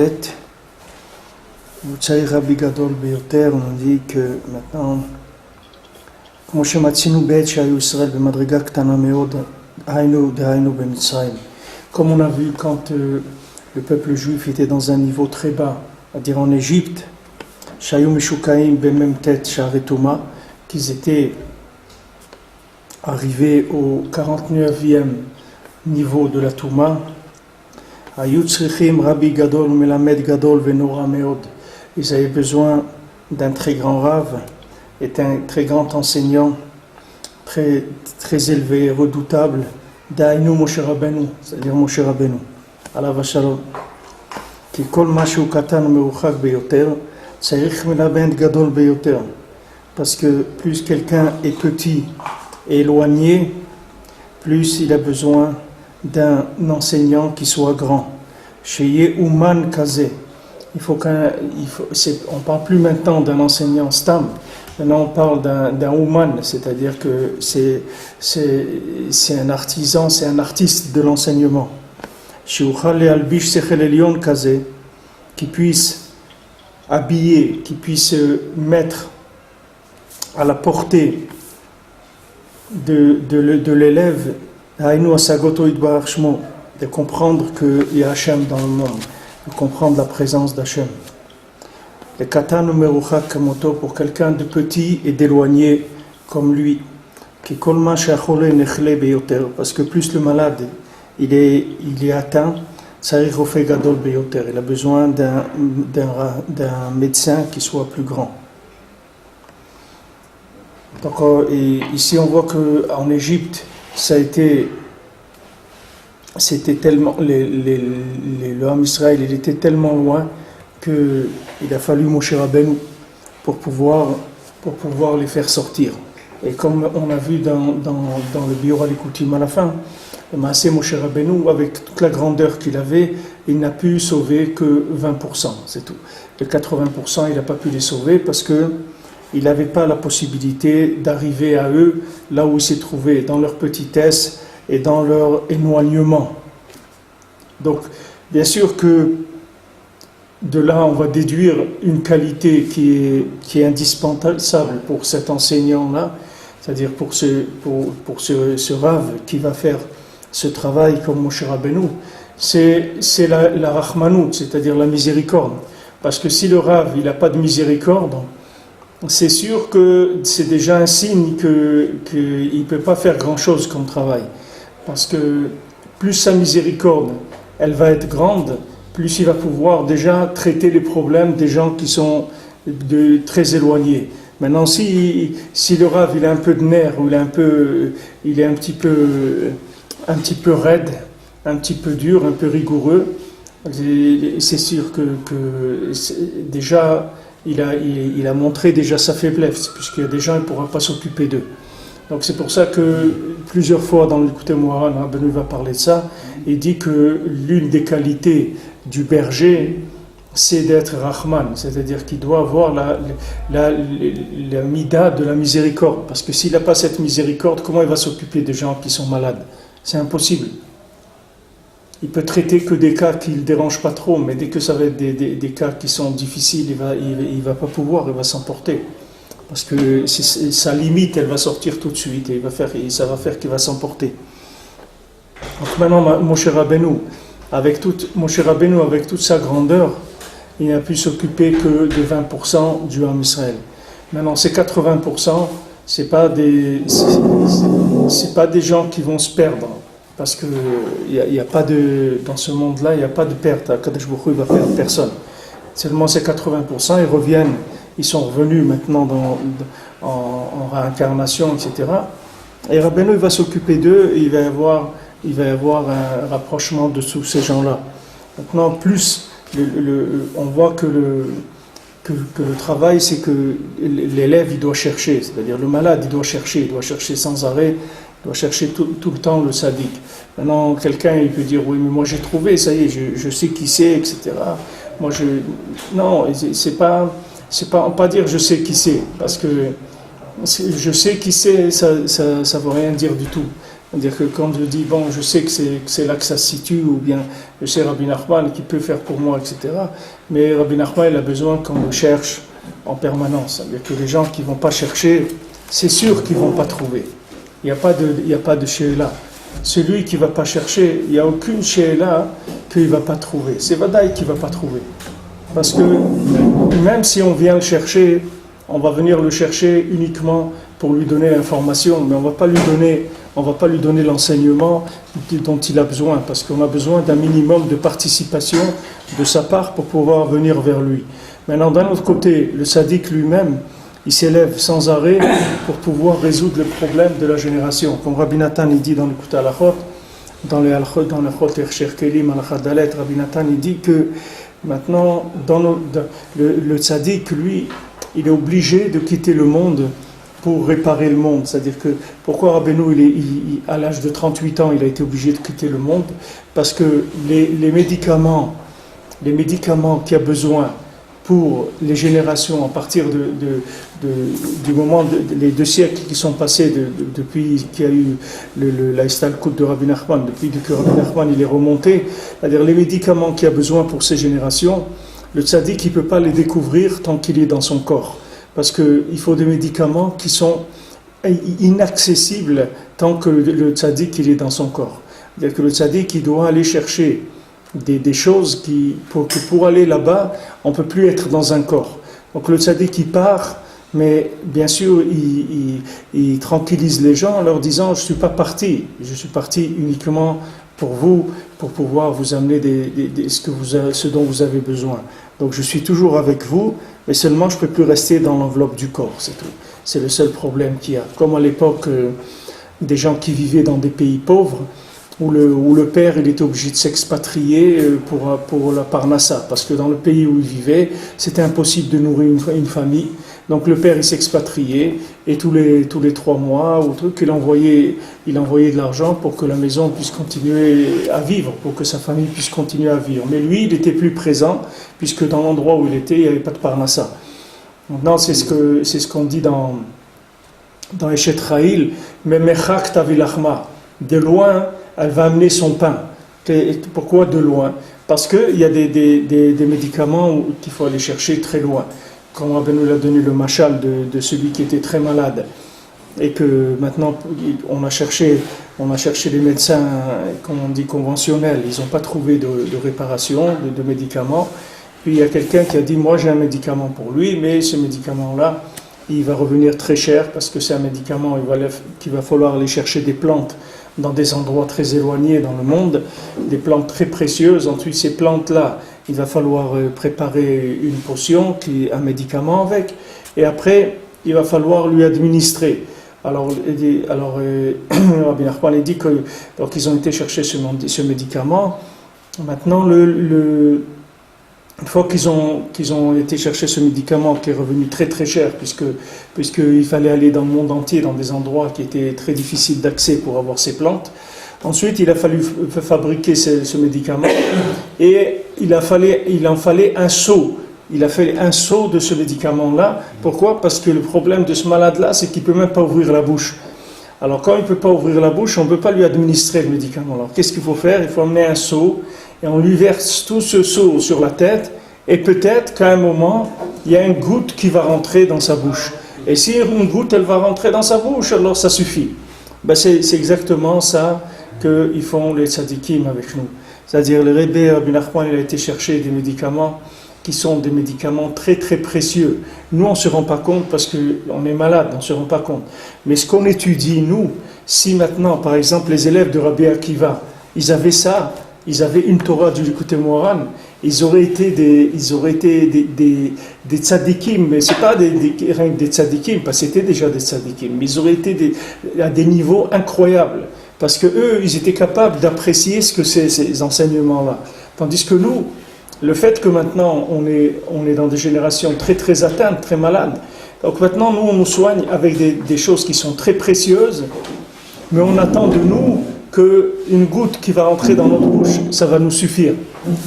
Beth. Mutsaï Rabbi Gadol Beyoter, on dit que maintenant, כמו שמצאנו בעת שהיו ישראל במדרגה קטנה מאוד, דהיינו במצרים. Comme on a vu quand le peuple juif était dans un niveau très bas, c'est-à-dire en Égypte, שהיו משוקעים במ"ט שערי טומאה, qu'ils étaient arrivés au 49e niveau de la Touma, היו צריכים רבי גדול ומלמד גדול ונורא מאוד. Ils avaient besoin d'un très grand rave et un très grand enseignant, très, très élevé, redoutable, d'Aïnou Moshe Rabbeinu, c'est-à-dire Moshe Rabbeinu, alav shalom. כי כל מה שהוא קטן ומרוחק ביותר, צריך מלמד גדול ביותר. Parce que plus quelqu'un est petit et éloigné, plus il a besoin d'un enseignant qui soit grand. Sheye Ouman Kazé. On ne parle plus maintenant d'un enseignant stam, maintenant on parle d'un Ouman, c'est-à-dire que c'est un artisan, c'est un artiste de l'enseignement. Sheuchal Albish Sechel Elion Kazé, qui puisse habiller, qui puisse mettre à la portée de l'élève, Haïnou Asagoto Idbarach Shmo, de comprendre qu'il y a Hachem dans le monde, de comprendre la présence d'Hachem. Le katan meruchak kamoto, pour quelqu'un de petit et d'éloigné comme lui, qui kolma shachole nechle beyoter, parce que plus le malade il est atteint, tsarich rofé gadol beyoter, il a besoin d'un médecin qui soit plus grand. Donc ici on voit qu'en Égypte c'était tellement le Ham Israël, il était tellement loin qu'il a fallu Moshe Rabbeinu pour pouvoir les faire sortir. Et comme on a vu dans le Biur Alikoutim à la fin, Maaseh Moshe Rabbeinu, avec toute la grandeur qu'il avait, il n'a pu sauver que 20%, c'est tout. Les 80%, il n'a pas pu les sauver parce que il n'avait pas la possibilité d'arriver à eux là où ils se trouvaient, dans leur petitesse et dans leur éloignement. Donc, bien sûr que de là, on va déduire une qualité qui est indispensable pour cet enseignant-là, c'est-à-dire pour ce rave qui va faire ce travail comme Moshe Rabbeinu, c'est la rachmanout, c'est-à-dire la miséricorde. Parce que si le rave, il n'a pas de miséricorde, c'est sûr que c'est déjà un signe qu'il ne peut pas faire grand-chose comme travail. Parce que plus sa miséricorde, elle va être grande, plus il va pouvoir déjà traiter les problèmes des gens qui sont très éloignés. Maintenant, si le rave, il a un peu de nerfs, ou il est un petit peu raide, un petit peu dur, un peu rigoureux, c'est sûr que déjà, il a montré déjà sa faiblesse, puisqu'il y a des gens, il ne pourra pas s'occuper d'eux. Donc c'est pour ça que plusieurs fois dans l'Écoute Moharan, Rabbeinu va parler de ça, il dit que l'une des qualités du berger, c'est d'être Rahman, c'est-à-dire qu'il doit avoir la mida de la miséricorde, parce que s'il n'a pas cette miséricorde, comment il va s'occuper des gens qui sont malades? C'est impossible. Il peut traiter que des cas qui ne le dérangent pas trop, mais dès que ça va être des cas qui sont difficiles, il va pas pouvoir, il va s'emporter. Parce que sa limite, elle va sortir tout de suite, et ça va faire qu'il va s'emporter. Donc maintenant, Moshe Rabbeinu, avec toute sa grandeur, il n'a pu s'occuper que de 20% du Ham Israël. Maintenant, ces 80%, c'est pas des gens qui vont se perdre. Parce que y a pas dans ce monde-là, il n'y a pas de perte. Kadosh Baruch Hu, il ne va perdre personne. Seulement ces 80%, ils sont revenus maintenant en réincarnation, etc. Et Rabbeinu va s'occuper d'eux, et il va y avoir un rapprochement de tous ces gens-là. Maintenant, plus on voit que le travail, c'est que l'élève, il doit chercher, c'est-à-dire le malade, il doit chercher sans arrêt, il doit chercher tout le temps le sadique. Maintenant, quelqu'un, il peut dire, oui, mais moi j'ai trouvé, ça y est, je sais qui c'est, etc. Non, c'est pas dire je sais qui c'est, parce que je sais qui c'est, ça veut rien dire du tout. C'est-à-dire que quand je dis, bon, je sais que c'est là que ça se situe, ou bien je sais Rabbi Nachman qui peut faire pour moi, etc. Mais Rabbi Nachman, il a besoin qu'on le cherche en permanence. C'est-à-dire que les gens qui ne vont pas chercher, c'est sûr qu'ils ne vont pas trouver. Il n'y a pas de Sheila. Celui qui ne va pas chercher, il n'y a aucune Sheila qu'il ne va pas trouver. C'est Vadaï qui ne va pas trouver. Parce que même si on vient le chercher, on va venir le chercher uniquement pour lui donner l'information, mais on ne va pas lui donner l'enseignement dont il a besoin, parce qu'on a besoin d'un minimum de participation de sa part pour pouvoir venir vers lui. Maintenant, d'un autre côté, le sadique lui-même, il s'élève sans arrêt pour pouvoir résoudre le problème de la génération. Comme Rabbi Nathan il dit dans le Kut Halachot, dans le Chot Ersher Kelim Halachat Dalet, Rabbi Nathan il dit que maintenant, le tzaddik, lui, il est obligé de quitter le monde pour réparer le monde. C'est-à-dire que, pourquoi Rabbeinu, à l'âge de 38 ans, il a été obligé de quitter le monde? Parce que les médicaments qu'il y a besoin pour les générations, à partir du moment, les 2 siècles qui sont passés depuis qu'il y a eu la Istalkut de Rabbi Nachman, depuis que Rabbi Nachman il est remonté, c'est-à-dire les médicaments qu'il y a besoin pour ces générations, le tzaddik il ne peut pas les découvrir tant qu'il est dans son corps. Parce qu'il faut des médicaments qui sont inaccessibles tant que le tzaddik il est dans son corps. C'est-à-dire que le tzaddik il doit aller chercher des choses pour aller là-bas, on ne peut plus être dans un corps. Donc le tzaddik il part, mais bien sûr il tranquillise les gens en leur disant je ne suis pas parti, je suis parti uniquement pour vous, pour pouvoir vous amener ce dont vous avez besoin. Donc je suis toujours avec vous, mais seulement je ne peux plus rester dans l'enveloppe du corps, c'est tout. C'est le seul problème qu'il y a. Comme à l'époque des gens qui vivaient dans des pays pauvres, où le père il était obligé de s'expatrier pour la parnassa, parce que dans le pays où il vivait, c'était impossible de nourrir une famille. Donc le père il s'expatriait et tous les 3 mois ou truc, il envoyait de l'argent pour que la maison puisse continuer à vivre, pour que sa famille puisse continuer à vivre. Mais lui, il était plus présent, puisque dans l'endroit où il était, il n'y avait pas de parnassa. Maintenant, c'est ce qu'on dit dans Eshet Cha'il, mais Mechak Tavilachma, de loin, elle va amener son pain. Pourquoi de loin? Parce qu'il y a des médicaments qu'il faut aller chercher très loin. Comme Rabbeinu l'a donné le machal de celui qui était très malade, et que maintenant on a cherché les médecins, comme on dit, conventionnels, ils n'ont pas trouvé de réparation, de médicaments. Puis il y a quelqu'un qui a dit, moi j'ai un médicament pour lui, mais ce médicament-là, il va revenir très cher, parce que c'est un médicament qu'il va falloir aller chercher des plantes dans des endroits très éloignés dans le monde, des plantes très précieuses. Ensuite, ces plantes-là, il va falloir préparer une potion, un médicament avec, et après, il va falloir lui administrer. Alors Rabbi Nachman a dit qu'ils ont été chercher ce médicament. Maintenant, une fois qu'ils ont été chercher ce médicament qui est revenu très très cher, puisqu'il fallait aller dans le monde entier, dans des endroits qui étaient très difficiles d'accès pour avoir ces plantes. Ensuite, il a fallu fabriquer ce médicament, et il en fallait un seau. Il a fait un seau de ce médicament-là. Pourquoi? Parce que le problème de ce malade-là, c'est qu'il ne peut même pas ouvrir la bouche. Alors, quand il ne peut pas ouvrir la bouche, on ne peut pas lui administrer le médicament. Alors, qu'est-ce qu'il faut faire? Il faut emmener un seau, et on lui verse tout ce seau sur la tête, et peut-être qu'à un moment, il y a une goutte qui va rentrer dans sa bouche. Et si une goutte, elle va rentrer dans sa bouche, alors ça suffit. C'est exactement ça qu'ils font les tzadikim avec nous. C'est-à-dire, le Rebbe Rabbi Nachman, il a été chercher des médicaments qui sont des médicaments très très précieux. Nous, on ne se rend pas compte parce qu'on est malade, on ne se rend pas compte. Mais ce qu'on étudie, nous, si maintenant, par exemple, les élèves de Rabbi Akiva, ils avaient ça, ils avaient une Torah du Likutei Moharan, ils auraient été des tzadikim, mais ce n'est pas des tzadikim, parce que c'était déjà des tzadikim, mais ils auraient été à des niveaux incroyables. Parce qu'eux, ils étaient capables d'apprécier ce que c'est ces enseignements-là. Tandis que nous, le fait que maintenant on est dans des générations très très atteintes, très malades, donc maintenant nous on nous soigne avec des choses qui sont très précieuses, mais on attend de nous qu'une goutte qui va rentrer dans notre bouche, ça va nous suffire.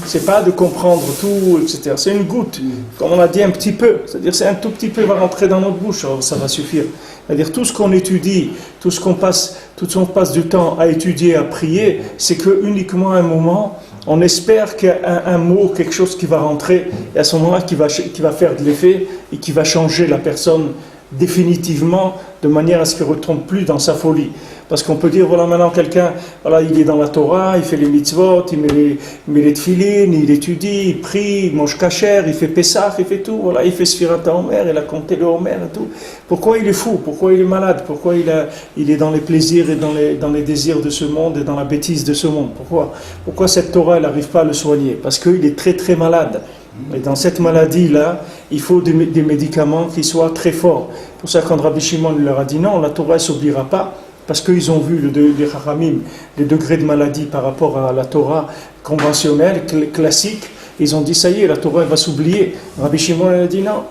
C'est pas de comprendre tout, etc. C'est une goutte, comme on a dit un petit peu, c'est-à-dire c'est un tout petit peu va rentrer dans notre bouche, alors ça va suffire. C'est-à-dire tout ce qu'on étudie, tout ce qu'on passe du temps à étudier, à prier, c'est que uniquement à un moment, on espère qu'il y a un mot, quelque chose qui va rentrer, et à ce moment-là qui va faire de l'effet et qui va changer la personne définitivement, de manière à ce qu'il ne retombe plus dans sa folie. Parce qu'on peut dire, voilà, maintenant quelqu'un, voilà, il est dans la Torah, il fait les mitzvot, il met les tefilines, il étudie, il prie, il mange kasher, il fait Pessah, il fait tout, voilà, il fait Sfirat HaOmer, il a compté le Homer et tout. Pourquoi il est fou? Pourquoi il est malade? Pourquoi il est dans les plaisirs et dans les désirs de ce monde et dans la bêtise de ce monde? Pourquoi cette Torah, elle n'arrive pas à le soigner? Parce qu'il est très très malade. Et dans cette maladie-là, il faut des médicaments qui soient très forts. Pour ça, quand Rabbi Shimon leur a dit non, la Torah ne s'oubliera pas, parce qu'ils ont vu les Chachamim, les degrés de maladie par rapport à la Torah conventionnelle, classique, ils ont dit ça y est, la Torah elle va s'oublier. Rabbi Shimon a dit non,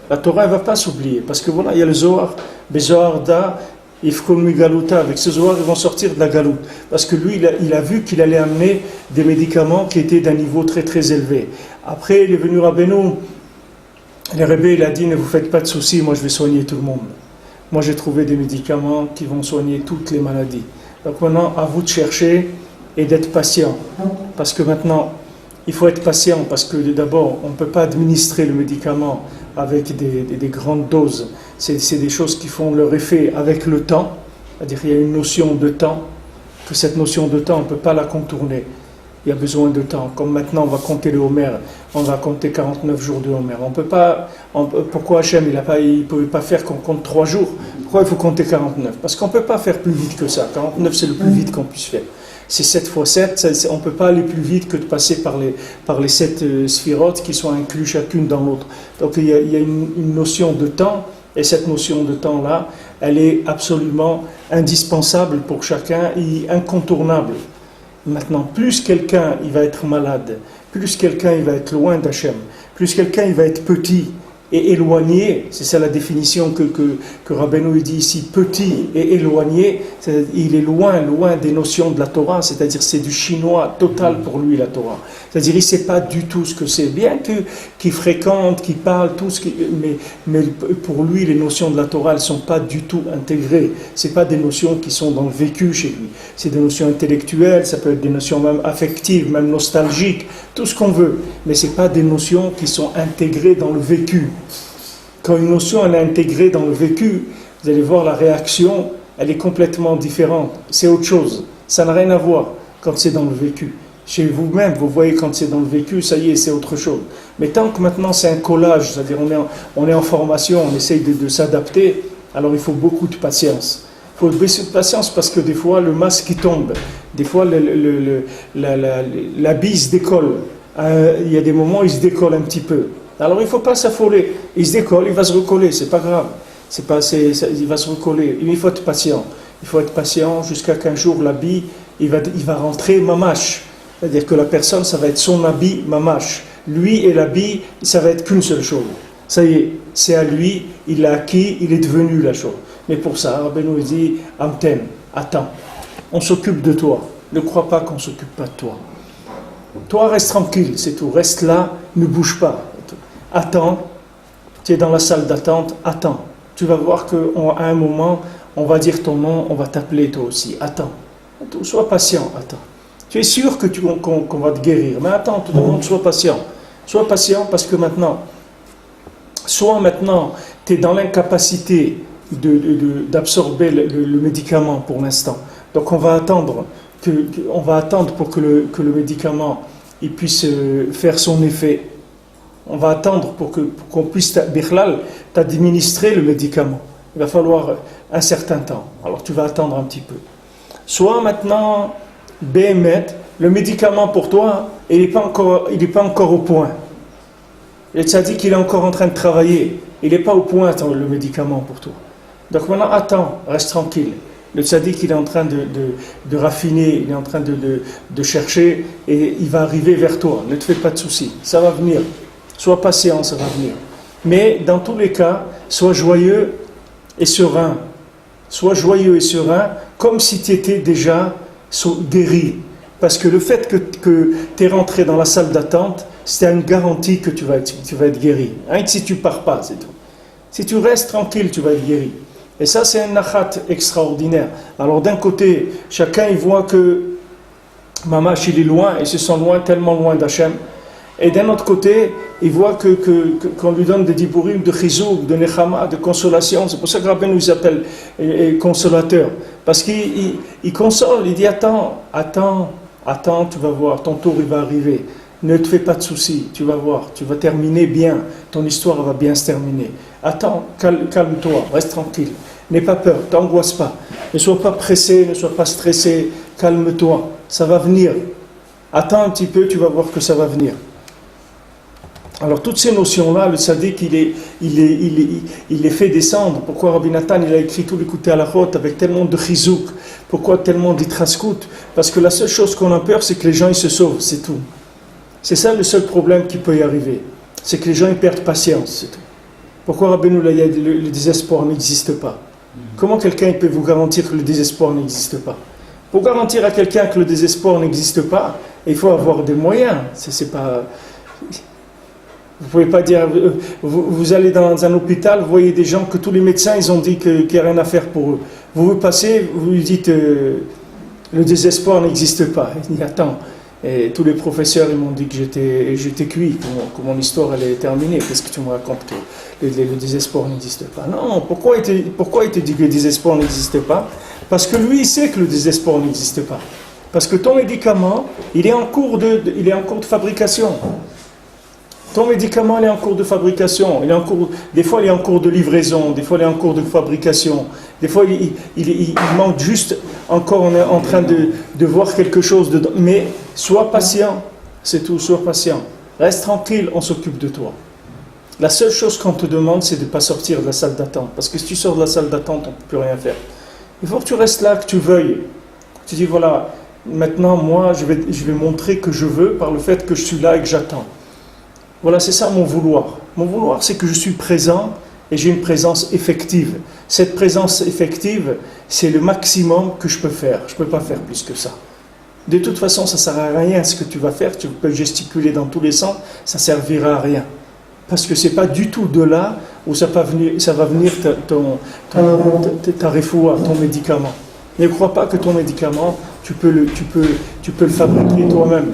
la Torah elle ne va pas s'oublier, parce que voilà, il y a le Zohar, Bezohar Da, Ifkol Migaluta, avec ce Zohar ils vont sortir de la galoute, parce que lui il a vu qu'il allait amener des médicaments qui étaient d'un niveau très très élevé. Après il est venu Rabbeinu, le Rebbe il a dit ne vous faites pas de soucis, moi je vais soigner tout le monde. Moi, j'ai trouvé des médicaments qui vont soigner toutes les maladies. Donc maintenant, à vous de chercher et d'être patient. Parce que maintenant, il faut être patient, parce que d'abord, on ne peut pas administrer le médicament avec des grandes doses. C'est des choses qui font leur effet avec le temps. C'est-à-dire qu'il y a une notion de temps, que cette notion de temps, on ne peut pas la contourner. Il y a besoin de temps. Comme maintenant, on va compter le Homer, on va compter 49 jours de Homer. On peut pas. Pourquoi Hachem, il ne pouvait pas faire qu'on compte 3 jours? Pourquoi il faut compter 49? Parce qu'on ne peut pas faire plus vite que ça. 49, c'est le plus vite qu'on puisse faire. C'est 7 fois 7, on ne peut pas aller plus vite que de passer par les 7 sphirotes qui sont inclus chacune dans l'autre. Donc il y a une notion de temps, et cette notion de temps-là, elle est absolument indispensable pour chacun et incontournable. Maintenant, plus quelqu'un il va être malade, plus quelqu'un il va être loin d'Hachem, plus quelqu'un il va être petit et éloigné, c'est ça la définition que Rabbeinu dit ici, petit et éloigné, il est loin des notions de la Torah, c'est-à-dire c'est du chinois total pour lui la Torah. C'est-à-dire il ne sait pas du tout ce que c'est, bien qu'il fréquente, qu'il parle, tout ce mais pour lui les notions de la Torah elles ne sont pas du tout intégrées. Ce n'est pas des notions qui sont dans le vécu chez lui, c'est des notions intellectuelles, ça peut être des notions même affectives, même nostalgiques, tout ce qu'on veut, mais ce n'est pas des notions qui sont intégrées dans le vécu. Quand une notion elle est intégrée dans le vécu, vous allez voir la réaction, elle est complètement différente. C'est autre chose. Ça n'a rien à voir quand c'est dans le vécu. Chez vous-même, vous voyez quand c'est dans le vécu, ça y est, c'est autre chose. Mais tant que maintenant c'est un collage, c'est-à-dire on est en formation, on essaye de s'adapter, alors il faut beaucoup de patience. Il faut beaucoup de patience parce que des fois le masque qui tombe, des fois la bille se décolle. Il y a des moments où il se décolle un petit peu. Alors il ne faut pas s'affoler. Il se décolle, il va se recoller, c'est pas grave. Il va se recoller. Il faut être patient. Il faut être patient jusqu'à qu'un jour l'habit, il va rentrer mamash. C'est-à-dire que la personne, ça va être son habit mamash. Lui et l'habit, ça va être qu'une seule chose. Ça y est, c'est à lui, il l'a acquis, il est devenu la chose. Mais pour ça, Rabbeinu dit, Amten, attends, on s'occupe de toi. Ne crois pas qu'on ne s'occupe pas de toi. Toi, reste tranquille, c'est tout. Reste là, ne bouge pas. Attends, tu es dans la salle d'attente, attends. Tu vas voir qu'à un moment, on va dire ton nom, on va t'appeler toi aussi. Attends, sois patient, attends. Tu es sûr qu'on va te guérir, mais attends, tout le monde, sois patient. Sois patient parce que maintenant, tu es dans l'incapacité d'absorber le médicament pour l'instant. Donc on va attendre pour que le médicament il puisse faire son effet. On va attendre pour qu'on puisse t'administrer le médicament. Il va falloir un certain temps. Alors tu vas attendre un petit peu. Soit maintenant, BMET, le médicament pour toi, il n'est pas encore au point. Le tzaddik, il est encore en train de travailler. Il n'est pas au point, le médicament pour toi. Donc maintenant, attends, reste tranquille. Le tzaddik, il est en train de raffiner, il est en train de chercher et il va arriver vers toi. Ne te fais pas de soucis, ça va venir. Sois patient, ça va venir. Mais dans tous les cas, sois joyeux et serein. Sois joyeux et serein, comme si tu étais déjà guéri. Parce que le fait que tu es rentré dans la salle d'attente, c'est une garantie que tu vas être guéri. Hein, si tu ne pars pas, c'est tout. Si tu restes tranquille, tu vas être guéri. Et ça, c'est un nachat extraordinaire. Alors d'un côté, chacun il voit que Mamash il est loin, et se sent loin, tellement loin d'Hachem. Et d'un autre côté, il voit qu'on lui donne des diburim de chizouk, de nechama, de consolation. C'est pour ça que Rabbi nous appelle consolateur. Parce qu'il console, il dit attends, tu vas voir, ton tour il va arriver. Ne te fais pas de soucis, tu vas voir, tu vas terminer bien, ton histoire va bien se terminer. Attends, calme-toi, reste tranquille, n'aie pas peur, t'angoisse pas. Ne sois pas pressé, ne sois pas stressé, calme-toi, ça va venir. Attends un petit peu, tu vas voir que ça va venir. Alors toutes ces notions-là, le tzaddik, il les fait descendre. Pourquoi Rabbi Nathan il a écrit tout l'écouté à la route avec tellement de chizouk? Pourquoi tellement d'itraskout? Parce que la seule chose qu'on a peur, c'est que les gens ils se sauvent, c'est tout. C'est ça le seul problème qui peut y arriver. C'est que les gens ils perdent patience, c'est tout. Pourquoi Rabbi nous l'a dit, le désespoir n'existe pas? Comment quelqu'un peut vous garantir que le désespoir n'existe pas? Pour garantir à quelqu'un que le désespoir n'existe pas, il faut avoir des moyens. C'est pas... Vous ne pouvez pas dire, vous allez dans un hôpital, vous voyez des gens que tous les médecins ils ont dit qu'il n'y a rien à faire pour eux. Vous passez, vous lui dites le désespoir n'existe pas. Il dit attends, et tous les professeurs ils m'ont dit que j'étais cuit, que mon histoire elle est terminée. Qu'est-ce que tu me racontes que le désespoir n'existe pas? Non, pourquoi il te dit que le désespoir n'existe pas? Parce que lui il sait que le désespoir n'existe pas. Parce que ton médicament il est en cours de fabrication. Ton médicament il est en cours de fabrication, des fois il est en cours de livraison, des fois il est en cours de fabrication, des fois il manque juste encore, on est en train de voir quelque chose dedans. Mais sois patient, c'est tout, sois patient. Reste tranquille, on s'occupe de toi. La seule chose qu'on te demande, c'est de ne pas sortir de la salle d'attente. Parce que si tu sors de la salle d'attente, on ne peut plus rien faire. Il faut que tu restes là, que tu veuilles. Tu dis voilà, maintenant moi je vais montrer que je veux par le fait que je suis là et que j'attends. Voilà, c'est ça mon vouloir. Mon vouloir, c'est que je suis présent et j'ai une présence effective. Cette présence effective, c'est le maximum que je peux faire. Je ne peux pas faire plus que ça. De toute façon, ça ne sert à rien ce que tu vas faire. Tu peux gesticuler dans tous les sens, ça ne servira à rien. Parce que ce n'est pas du tout de là où ça va venir ta refoua, ton médicament. Ne crois pas que ton médicament, tu peux le fabriquer toi-même.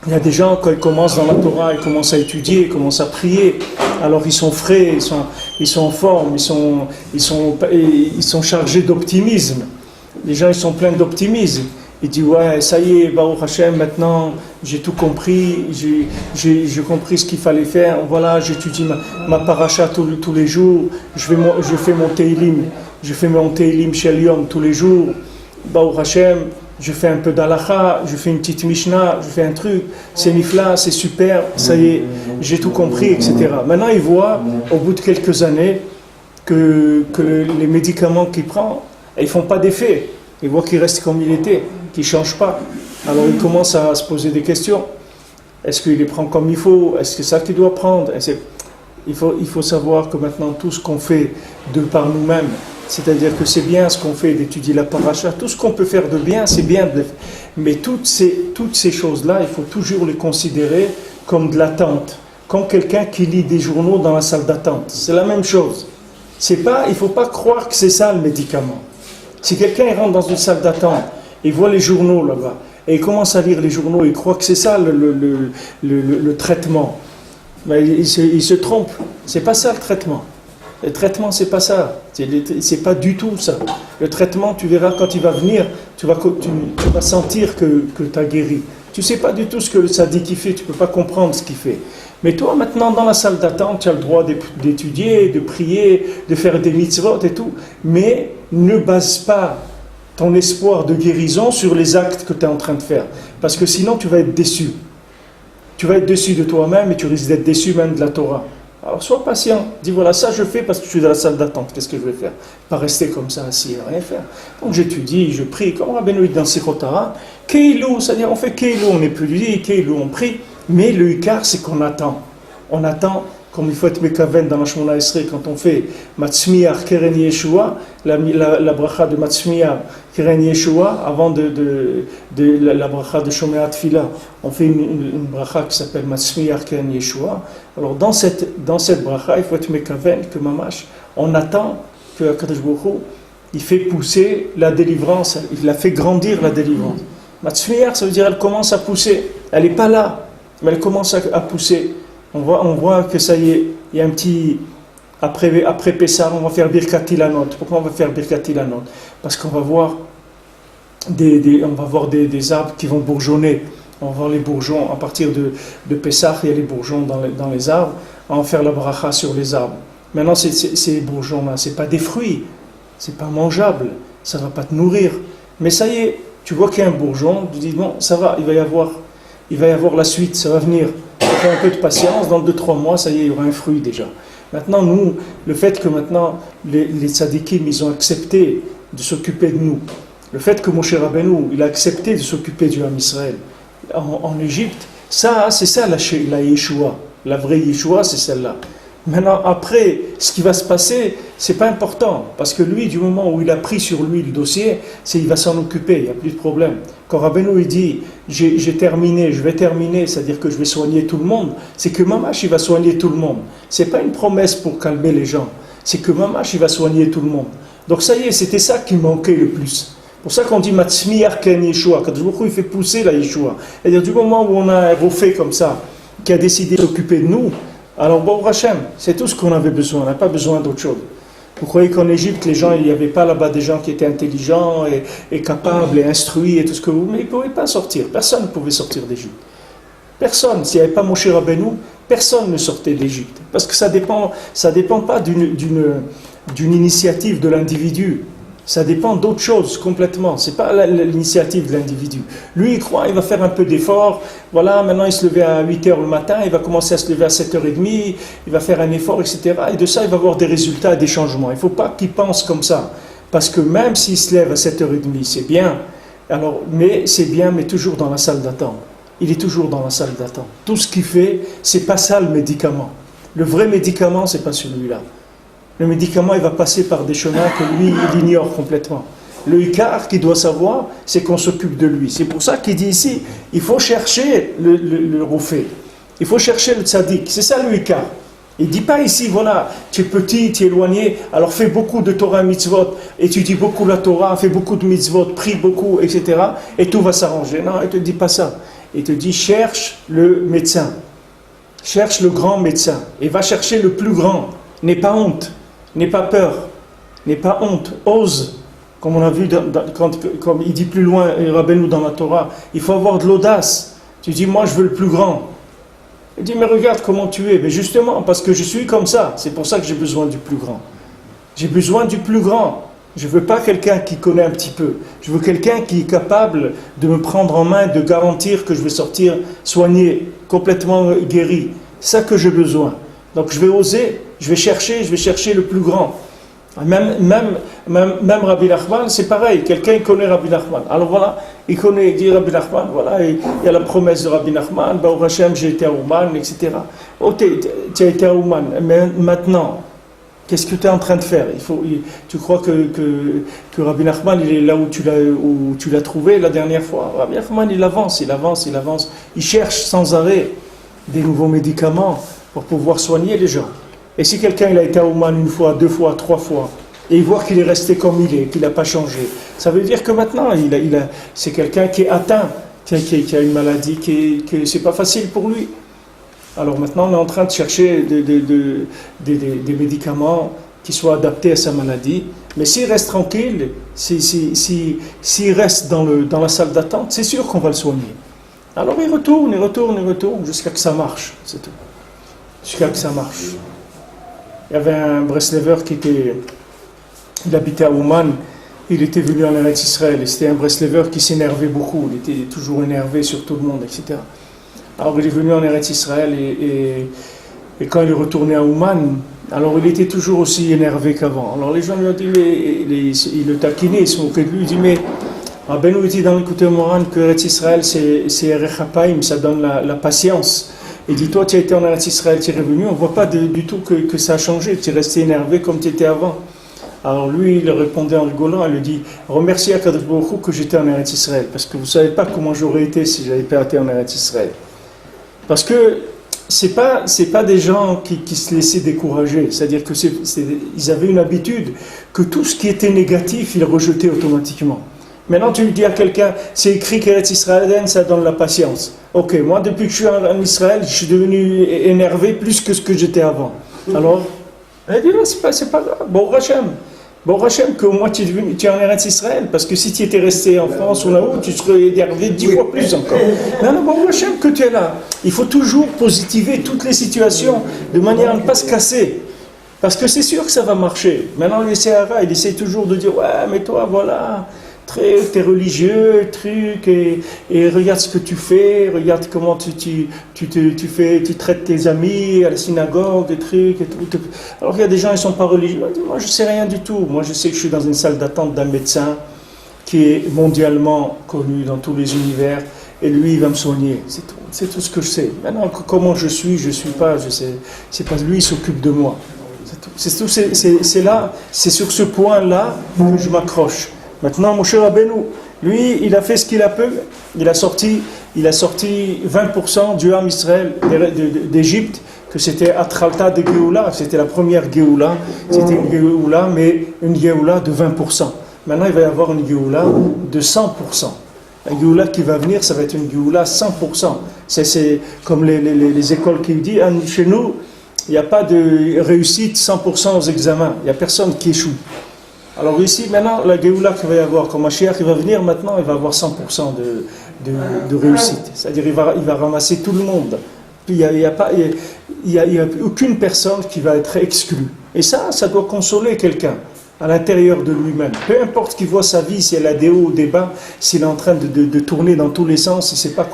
Il y a des gens, quand ils commencent dans la Torah, ils commencent à étudier, ils commencent à prier, alors ils sont frais, ils sont en forme, ils sont chargés d'optimisme. Les gens, ils sont pleins d'optimisme. Ils disent, ouais, ça y est, Baruch Hashem, maintenant, j'ai tout compris, j'ai compris ce qu'il fallait faire, voilà, j'étudie ma paracha tous les jours, je fais mon Teilim Shel Yom tous les jours, Baruch Hashem, je fais un peu d'alacha, je fais une petite Mishnah, je fais un truc, c'est nifla, c'est super, ça y est, j'ai tout compris, etc. Maintenant, il voit, au bout de quelques années, que les médicaments qu'il prend, ils ne font pas d'effet. Il voit qu'il reste comme il était, qu'il ne change pas. Alors, il commence à se poser des questions. Est-ce qu'il les prend comme il faut? Est-ce que c'est ça qu'il doit prendre? Il faut savoir que maintenant, tout ce qu'on fait de par nous-mêmes, c'est-à-dire que c'est bien ce qu'on fait d'étudier la paracha, tout ce qu'on peut faire de bien, c'est bien de le faire. Mais toutes ces choses-là, il faut toujours les considérer comme de l'attente, comme quelqu'un qui lit des journaux dans la salle d'attente. C'est la même chose. Il ne faut pas croire que c'est ça le médicament. Si quelqu'un rentre dans une salle d'attente, il voit les journaux là-bas, et il commence à lire les journaux, il croit que c'est ça le traitement. Mais il se trompe. C'est pas ça le traitement. Le traitement, c'est pas ça. C'est pas du tout ça. Le traitement, tu verras quand il va venir, tu vas sentir que tu as guéri. Tu sais pas du tout ce que le tzaddik fait, tu peux pas comprendre ce qu'il fait. Mais toi, maintenant, dans la salle d'attente, tu as le droit d'étudier, de prier, de faire des mitzvot et tout. Mais ne base pas ton espoir de guérison sur les actes que tu es en train de faire. Parce que sinon, tu vas être déçu. Tu vas être déçu de toi-même et tu risques d'être déçu même de la Torah. Alors sois patient, dis voilà, ça je fais parce que je suis dans la salle d'attente, qu'est-ce que je vais faire? Pas rester comme ça assis, rien faire. Donc j'étudie, je prie, comme Rabbeinu dans Sichotara, Keilou, c'est-à-dire on fait Keilou, on étudie, Keilou, on prie, mais le Ikar c'est qu'on attend. On attend, comme il faut être Mekaven dans la Shemona Esrei, quand on fait Matzmiach Keren Yeshua, la bracha de Matzmiach Keren Yeshua, avant la bracha de Shomea Tfila, on fait une bracha qui s'appelle Matzmiach Keren Yeshua. Alors dans cette bracha, il faut être Mekaven, que Mamash, on attend que Akadosh Baruch Hu, il fait pousser la délivrance, il a fait grandir la délivrance. Matzmiach, ça veut dire elle commence à pousser. Elle n'est pas là, mais elle commence à pousser. On voit que ça y est, il y a un petit... Après Pessah, on va faire Birkat Ilanot. Pourquoi on va faire Birkat Ilanot? Parce qu'on va voir des arbres qui vont bourgeonner. On va voir les bourgeons. À partir de Pessah, il y a les bourgeons dans les arbres. On va faire la bracha sur les arbres. Maintenant, ces bourgeons-là, ce n'est pas des fruits. Ce n'est pas mangeable. Ça ne va pas te nourrir. Mais ça y est, tu vois qu'il y a un bourgeon. Tu dis, bon, ça va, il va y avoir la suite, ça va venir. Il faut un peu de patience. Dans 2-3 mois, ça y est, il y aura un fruit déjà. Maintenant, nous, le fait que maintenant les tzadikim, ils ont accepté de s'occuper de nous, le fait que Moshe Rabbeinu, il a accepté de s'occuper du Ham Israël en Égypte, ça, c'est ça la Yeshua. La vraie Yeshua, c'est celle-là. Maintenant, après, ce qui va se passer, c'est pas important, parce que lui, du moment où il a pris sur lui le dossier, il va s'en occuper, il n'y a plus de problème. Quand Rabbeinu il dit, j'ai terminé, je vais terminer, c'est-à-dire que je vais soigner tout le monde, c'est que Mamash, il va soigner tout le monde. C'est pas une promesse pour calmer les gens, c'est que Mamash, il va soigner tout le monde. Donc ça y est, c'était ça qui manquait le plus. C'est pour ça qu'on dit Matzmiach Ken Yeshua, quand il fait pousser la Yeshua. C'est-à-dire du moment où on a un refait comme ça, qui a décidé de s'occuper de nous, alors bon Hachem, c'est tout ce qu'on avait besoin, on n'a pas besoin d'autre chose. Vous croyez qu'en Égypte, les gens, il n'y avait pas là-bas des gens qui étaient intelligents et capables et instruits et tout ce que vous... Mais ils ne pouvaient pas sortir, personne ne pouvait sortir d'Égypte. Personne, s'il n'y avait pas Moshe Rabbeinu, personne ne sortait d'Égypte. Parce que ça dépend pas d'une initiative de l'individu. Ça dépend d'autre chose complètement. Ce n'est pas l'initiative de l'individu. Lui, il croit, il va faire un peu d'effort. Voilà, maintenant il se levait à 8h le matin, il va commencer à se lever à 7h30, il va faire un effort, etc. Et de ça, il va avoir des résultats et des changements. Il ne faut pas qu'il pense comme ça. Parce que même s'il se lève à 7h30, c'est bien. Mais c'est bien, mais toujours dans la salle d'attente. Il est toujours dans la salle d'attente. Tout ce qu'il fait, ce n'est pas ça le médicament. Le vrai médicament, ce n'est pas celui-là. Le médicament, il va passer par des chemins que lui, il ignore complètement. Le Ikar qu'il doit savoir, c'est qu'on s'occupe de lui. C'est pour ça qu'il dit ici, il faut chercher le Roufé. Il faut chercher le Tzadik. C'est ça le Ikar. Il ne dit pas ici, voilà, tu es petit, tu es éloigné, alors fais beaucoup de Torah mitzvot, étudie beaucoup la Torah, fais beaucoup de mitzvot, prie beaucoup, etc. Et tout va s'arranger. Non, il ne te dit pas ça. Il te dit, cherche le médecin. Cherche le grand médecin. Et va chercher le plus grand. N'aie pas honte. N'aie pas peur, n'aie pas honte, ose, comme on a vu, comme il dit plus loin, Rabbeinu dans la Torah, il faut avoir de l'audace. Tu dis, moi je veux le plus grand. Il dit, mais regarde comment tu es. Mais justement, parce que je suis comme ça, c'est pour ça que j'ai besoin du plus grand. J'ai besoin du plus grand. Je ne veux pas quelqu'un qui connaît un petit peu. Je veux quelqu'un qui est capable de me prendre en main, de garantir que je vais sortir soigné, complètement guéri. C'est ça que j'ai besoin. Donc je vais oser, je vais chercher le plus grand. Même Rabbi Nachman, c'est pareil, quelqu'un connaît Rabbi Nachman. Alors voilà, il dit Rabbi Nachman, voilà, il y a la promesse de Rabbi Nachman, Baruch Hashem, j'ai été à Ouman, etc. Oh, tu as été à Ouman, mais maintenant, qu'est-ce que tu es en train de faire? Tu crois que Rabbi Nachman, il est là où tu l'as trouvé la dernière fois? Rabbi Nachman, il avance. Il cherche sans arrêt des nouveaux médicaments pour pouvoir soigner les gens. Et si quelqu'un il a été à Ouman 1 fois, 2 fois, 3 fois, et il voit qu'il est resté comme il est, qu'il n'a pas changé, ça veut dire que maintenant, c'est quelqu'un qui est atteint, qui a une maladie, que c'est pas facile pour lui. Alors maintenant, on est en train de chercher des médicaments qui soient adaptés à sa maladie. Mais s'il reste tranquille, s'il reste dans la salle d'attente, c'est sûr qu'on va le soigner. Alors il retourne jusqu'à que ça marche, c'est tout. Jusqu'à que ça marche. Il y avait un Breslever il habitait à Ouman, il était venu en Eretz Israël, et c'était un Breslever qui s'énervait beaucoup, il était toujours énervé sur tout le monde, etc. Alors il est venu en Eretz Israël, et quand il est retourné à Ouman, alors il était toujours aussi énervé qu'avant. Alors les gens lui ont dit, il le taquinait, ils se moquaient de lui, il dit, mais Rabbeinu dit dans l'écouté Moran que Eretz Israël c'est Erech Hapaim, ça donne la patience. Il dit, toi tu as été en Eretz Israël, tu es revenu, on ne voit pas du tout que ça a changé, tu es resté énervé comme tu étais avant. Alors lui, il répondait en rigolant, il lui dit, remercie Akadosh Baruch Hu que j'étais en Eretz Israël, parce que vous ne savez pas comment j'aurais été si je n'avais pas été en Eretz Israël. Parce que c'est pas des gens qui se laissaient décourager. C'est-à-dire que ils avaient une habitude que tout ce qui était négatif, ils rejetaient automatiquement. Maintenant, tu lui dis à quelqu'un, c'est écrit qu'Eretz Israël, ça donne la patience. Ok, moi, depuis que je suis en Israël, je suis devenu énervé plus que ce que j'étais avant. Alors, elle dit, non, c'est pas grave. Bon Hachem, qu'au moins tu es en Eretz Israël, parce que si tu étais resté en France ou là-haut, tu serais énervé 10 fois plus encore. Non, bon Hachem, que tu es là. Il faut toujours positiver toutes les situations de manière à ne pas se casser. Parce que c'est sûr que ça va marcher. Maintenant, les Sahara, il essaie toujours de dire, ouais, mais toi, voilà, t'es religieux, truc, et regarde ce que tu fais, regarde comment tu traites tes amis à la synagogue, des trucs, et tout. Alors il y a des gens, ils ne sont pas religieux. Moi, je ne sais rien du tout. Moi, je sais que je suis dans une salle d'attente d'un médecin qui est mondialement connu dans tous les univers, et lui, il va me soigner. C'est tout ce que je sais. Maintenant, comment je suis pas, je sais. C'est pas lui, il s'occupe de moi. C'est là, c'est sur ce point-là que je m'accroche. Maintenant, Moshe Rabbeinu, lui, il a fait ce qu'il a pu. Il a sorti 20% du Ham Israël d'Égypte, que c'était Atralta de Géoula, c'était la première Géoula. C'était une Géoula, mais une Géoula de 20%. Maintenant, il va y avoir une Géoula de 100%. La Géoula qui va venir, ça va être une Géoula 100%. C'est comme les écoles qui disent, chez nous, il n'y a pas de réussite 100% aux examens. Il n'y a personne qui échoue. Alors ici, maintenant, la Géoula qu'il va y avoir, comme Mashiach qui va venir, maintenant, il va avoir 100% de réussite. C'est-à-dire il va ramasser tout le monde. Puis il n'y a aucune personne qui va être exclue. Et ça doit consoler quelqu'un à l'intérieur de lui-même. Peu importe qu'il voit sa vie, si elle a des hauts ou des bas, s'il est en train de tourner dans tous les sens, il ne sait pas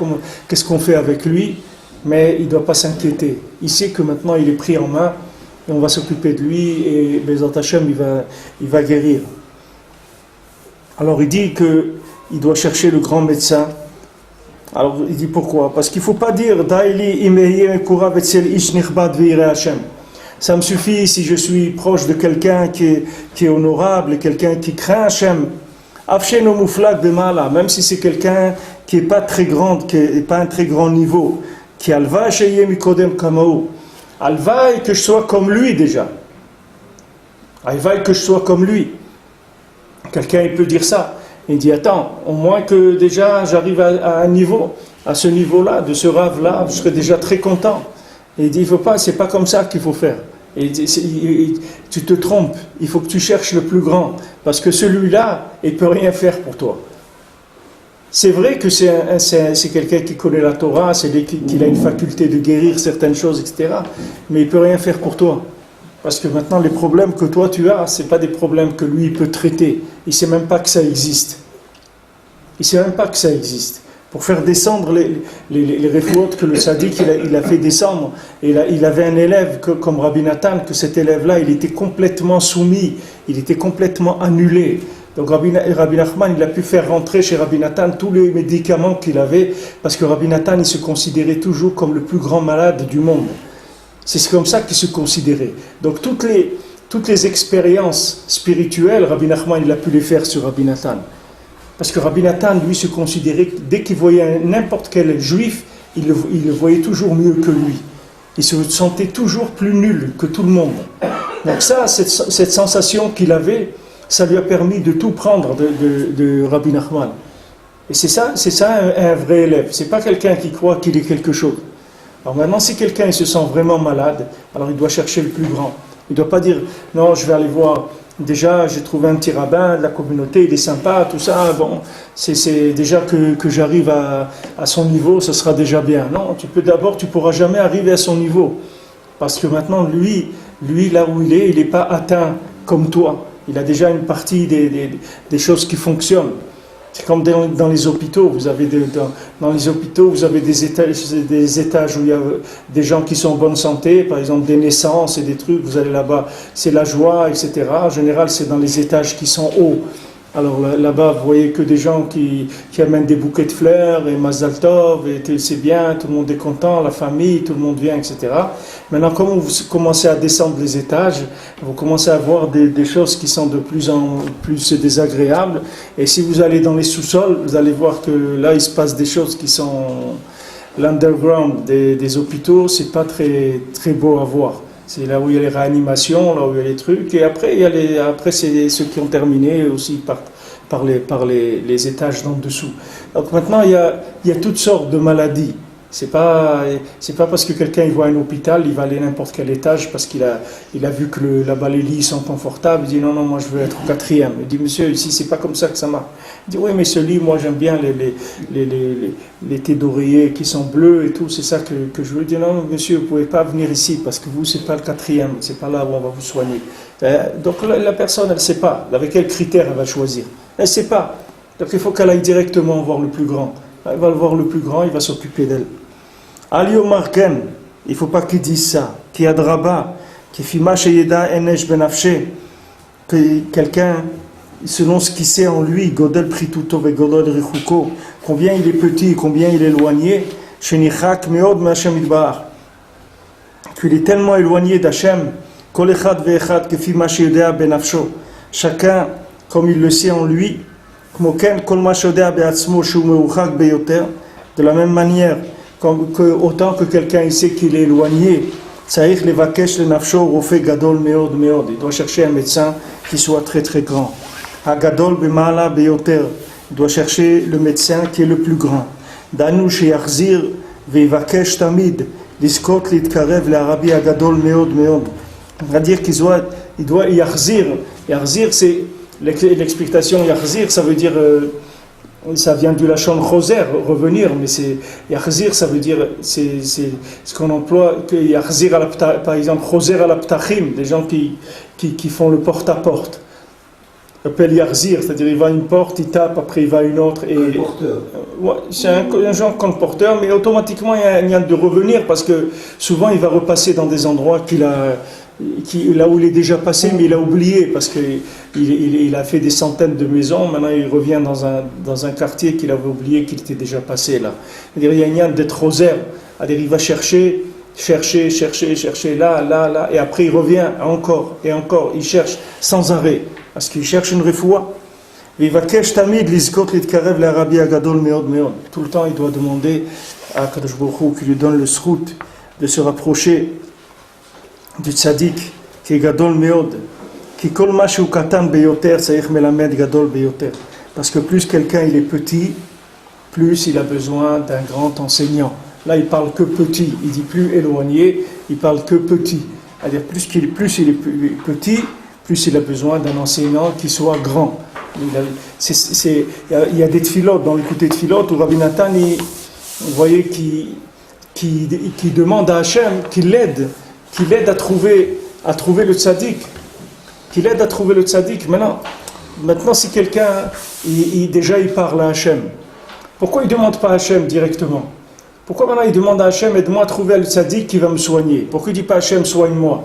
qu'est-ce qu'on fait avec lui, mais il ne doit pas s'inquiéter. Il sait que maintenant, il est pris en main, et on va s'occuper de lui, et Bezat Hashem, il va guérir. Alors il dit qu'il doit chercher le grand médecin. Alors il dit pourquoi? Parce qu'il ne faut pas dire ça me suffit si je suis proche de quelqu'un qui est honorable, quelqu'un qui craint Hashem. Même si c'est quelqu'un qui n'est pas très grand, qui n'est pas un très grand niveau, qui alva mikodem kamao. Alvaï que je sois comme lui déjà. Alvaï que je sois comme lui. Quelqu'un il peut dire ça. Il dit attends, au moins que déjà j'arrive à un niveau, à ce niveau-là, de ce rave-là, je serai déjà très content. Et il dit il faut pas, c'est pas comme ça qu'il faut faire. Et il dit, tu te trompes. Il faut que tu cherches le plus grand, parce que celui-là, il peut rien faire pour toi. C'est vrai que c'est quelqu'un qui connaît la Torah, qu'il a une faculté de guérir certaines choses, etc. Mais il ne peut rien faire pour toi. Parce que maintenant, les problèmes que toi tu as, ce n'est pas des problèmes que lui il peut traiter. Il ne sait même pas que ça existe. Il ne sait même pas que ça existe. Pour faire descendre les réfouotes que le sadique il a fait descendre, et il avait un élève comme Rabbi Nathan, que cet élève-là, il était complètement soumis, il était complètement annulé. Donc Rabbi Nachman, il a pu faire rentrer chez Rabbi Nathan tous les médicaments qu'il avait, parce que Rabbi Nathan, il se considérait toujours comme le plus grand malade du monde. C'est comme ça qu'il se considérait. Donc toutes les expériences spirituelles, Rabbi Nachman, il a pu les faire sur Rabbi Nathan. Parce que Rabbi Nathan, lui, se considérait, dès qu'il voyait n'importe quel juif, il le voyait toujours mieux que lui. Il se sentait toujours plus nul que tout le monde. Donc ça, cette sensation qu'il avait, ça lui a permis de tout prendre de Rabbi Nachman. Et c'est ça un vrai élève. C'est pas quelqu'un qui croit qu'il est quelque chose. Alors maintenant, si quelqu'un il se sent vraiment malade, alors il doit chercher le plus grand. Il ne doit pas dire, non, je vais aller voir, déjà j'ai trouvé un petit rabbin de la communauté, il est sympa, tout ça, bon, c'est déjà que j'arrive à son niveau, ça sera déjà bien. Non, tu ne pourras jamais arriver à son niveau. Parce que maintenant, lui là où il n'est pas atteint comme toi. Il a déjà une partie des choses qui fonctionnent. C'est comme dans les hôpitaux. Dans les hôpitaux, vous avez des étages où il y a des gens qui sont en bonne santé, par exemple des naissances et des trucs. Vous allez là-bas, c'est la joie, etc. En général, c'est dans les étages qui sont hauts. Alors là-bas, vous voyez que des gens qui amènent des bouquets de fleurs et Mazal Tov, et c'est bien, tout le monde est content, la famille, tout le monde vient, etc. Maintenant, comme vous commencez à descendre les étages, vous commencez à voir des choses qui sont de plus en plus désagréables. Et si vous allez dans les sous-sols, vous allez voir que là, il se passe des choses qui sont l'underground des hôpitaux, c'est pas très, très beau à voir. C'est là où il y a les réanimations, là où il y a les trucs, et après, après c'est ceux qui ont terminé aussi par les étages d'en dessous. Donc maintenant, il y a toutes sortes de maladies. C'est pas parce que quelqu'un il voit un hôpital, il va aller à n'importe quel étage parce qu'il a vu que là-bas les lits sont confortables. Il dit non, moi je veux être au quatrième. Il dit monsieur, ici c'est pas comme ça que ça marche. Il dit oui, mais ce lit, moi j'aime bien les thés d'oreiller qui sont bleus et tout, c'est ça que je veux. Il dit non, monsieur, vous pouvez pas venir ici parce que vous, c'est pas le quatrième, c'est pas là où on va vous soigner. Donc la personne, elle sait pas avec quels critères elle va choisir. Elle sait pas. Donc il faut qu'elle aille directement voir le plus grand. Elle va le voir le plus grand, il va s'occuper d'elle. Alio Marken, il ne faut pas qu'il dise ça. Qui adraba, qui fima sheyeda enesh benafshe, que quelqu'un, selon ce qu'il sait en lui, godel prituto ve godel richuko, combien il est petit, combien il est éloigné, shenichak meod me Hashem idbar, qu'il est tellement éloigné d'Hachem, kol echad ve echad, que fima sheyeda benafsho, chacun, comme il le sait en lui, kmoken kol ma sheyeda beatzmo shu meuchak beyoter, de la même manière, autant que quelqu'un sait qu'il est éloigné, il doit chercher un médecin qui soit très très grand. Il doit chercher le médecin qui est le plus grand. C'est-à-dire qu'il doit yachzir. Yachzir, c'est l'explication yachzir, ça veut dire ça vient du lachon choser, revenir, mais c'est yachzir, ça veut dire c'est ce qu'on emploie, que yachzir par exemple choser à la ptachim, des gens qui font le porte-à-porte. Appelle yachzir, c'est-à-dire il va à une porte, il tape, après il va à une autre. Et un porteur. Ouais, c'est un genre comme porteur, mais automatiquement il y a de revenir parce que souvent il va repasser dans des endroits là où il est déjà passé, mais il a oublié parce qu'il a fait des centaines de maisons. Maintenant, il revient dans un quartier qu'il avait oublié qu'il était déjà passé là. C'est-à-dire, il y a une yann d'être rosaire. C'est-à-dire, il va chercher, là, et après il revient encore et encore. Il cherche sans arrêt parce qu'il cherche une refoua. Tout le temps, il doit demander à Kadosh Baruch Hu qui lui donne le srout de se rapprocher du tzaddik qui est gadol meod, qui kol mashu katan beyoter tzarich melamed gadol beyoter. Parce que plus quelqu'un il est petit, plus il a besoin d'un grand enseignant. Là il parle que petit, il dit plus éloigné, il parle que petit. C'est-à-dire plus il est petit, plus il a besoin d'un enseignant qui soit grand. Il y a des tfilotes dans le côté de tfilotes où Rabbi Nathan, vous voyez, qui demande à Hachem qu'il l'aide à trouver le tzaddik, qu'il aide à trouver le tzaddik. Maintenant si quelqu'un déjà il parle à Hachem, pourquoi il ne demande pas à Hachem directement? Pourquoi maintenant il demande à Hachem, aide-moi à trouver le tzaddik qui va me soigner? Pourquoi il ne dit pas Hachem, soigne-moi?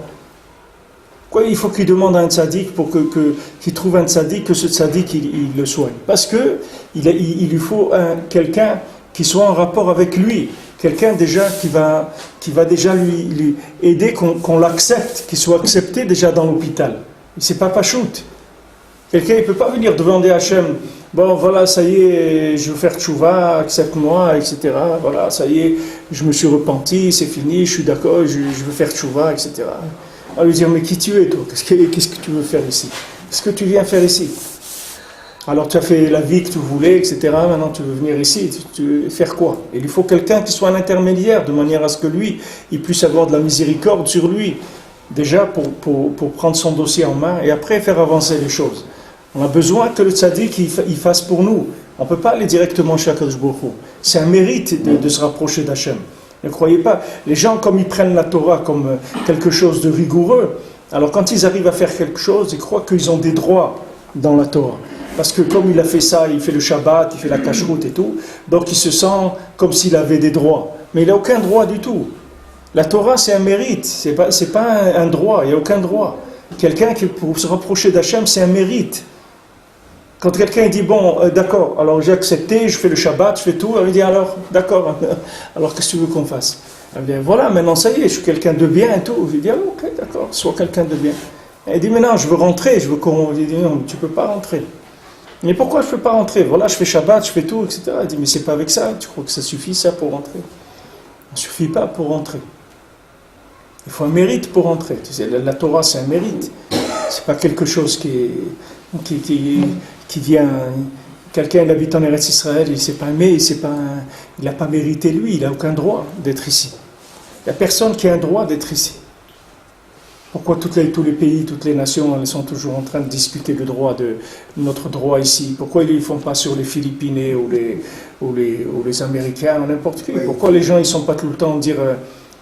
Pourquoi il faut qu'il demande à un tzaddik pour qu'il trouve un tzaddik, que ce tzaddik il le soigne? Parce que il lui faut quelqu'un qui soit en rapport avec lui, quelqu'un déjà qui va déjà lui aider, qu'on l'accepte, qu'il soit accepté déjà dans l'hôpital. C'est pas pachout. Quelqu'un il peut pas venir demander à Hachem, bon voilà, ça y est, je veux faire tchouva, accepte-moi, etc. Voilà, ça y est, je me suis repenti, c'est fini, je suis d'accord, je veux faire tchouva, etc. On va lui dire, mais qui tu es toi? Qu'est-ce que tu veux faire ici? Qu'est-ce que tu viens faire ici? Alors tu as fait la vie que tu voulais, etc. Maintenant tu veux venir ici, tu veux faire quoi? Il lui faut quelqu'un qui soit un intermédiaire, de manière à ce que lui, il puisse avoir de la miséricorde sur lui, déjà pour prendre son dossier en main et après faire avancer les choses. On a besoin que le tzaddik il fasse pour nous. On ne peut pas aller directement chez Akadosh Baruch Hu. C'est un mérite de se rapprocher d'Hachem. Ne croyez pas, les gens comme ils prennent la Torah comme quelque chose de rigoureux, alors quand ils arrivent à faire quelque chose, ils croient qu'ils ont des droits dans la Torah. Parce que comme il a fait ça, il fait le Shabbat, il fait la cacheroute et tout, donc il se sent comme s'il avait des droits. Mais il n'a aucun droit du tout. La Torah, c'est un mérite, c'est pas un droit, il n'y a aucun droit. Quelqu'un qui, pour se rapprocher d'Hachem, c'est un mérite. Quand quelqu'un dit, bon, d'accord, alors j'ai accepté, je fais le Shabbat, je fais tout, il dit, alors, d'accord, alors qu'est-ce que tu veux qu'on fasse? Il dit, voilà, maintenant ça y est, je suis quelqu'un de bien et tout. Je dis, ah, ok, d'accord, sois quelqu'un de bien. Il dit, maintenant, je veux rentrer, je veux qu'on... Il dit, non, tu ne peux pas rentrer. Mais pourquoi je ne peux pas rentrer? Voilà, je fais Shabbat, je fais tout, etc. Il dit, mais c'est pas avec ça, tu crois que ça suffit ça pour rentrer? ne suffit pas pour entrer. Il faut un mérite pour entrer. Tu sais, la Torah, c'est un mérite. C'est pas quelque chose qui vient. Quelqu'un il habite en Eretz Israël, il n'a pas mérité lui, il n'a aucun droit d'être ici. Il n'y a personne qui a un droit d'être ici. Pourquoi tous les pays, toutes les nations, elles sont toujours en train de discuter notre droit ici? Pourquoi ils ne font pas sur les Philippines ou les Américains ou n'importe qui? Pourquoi les gens ils ne sont pas tout le temps à dire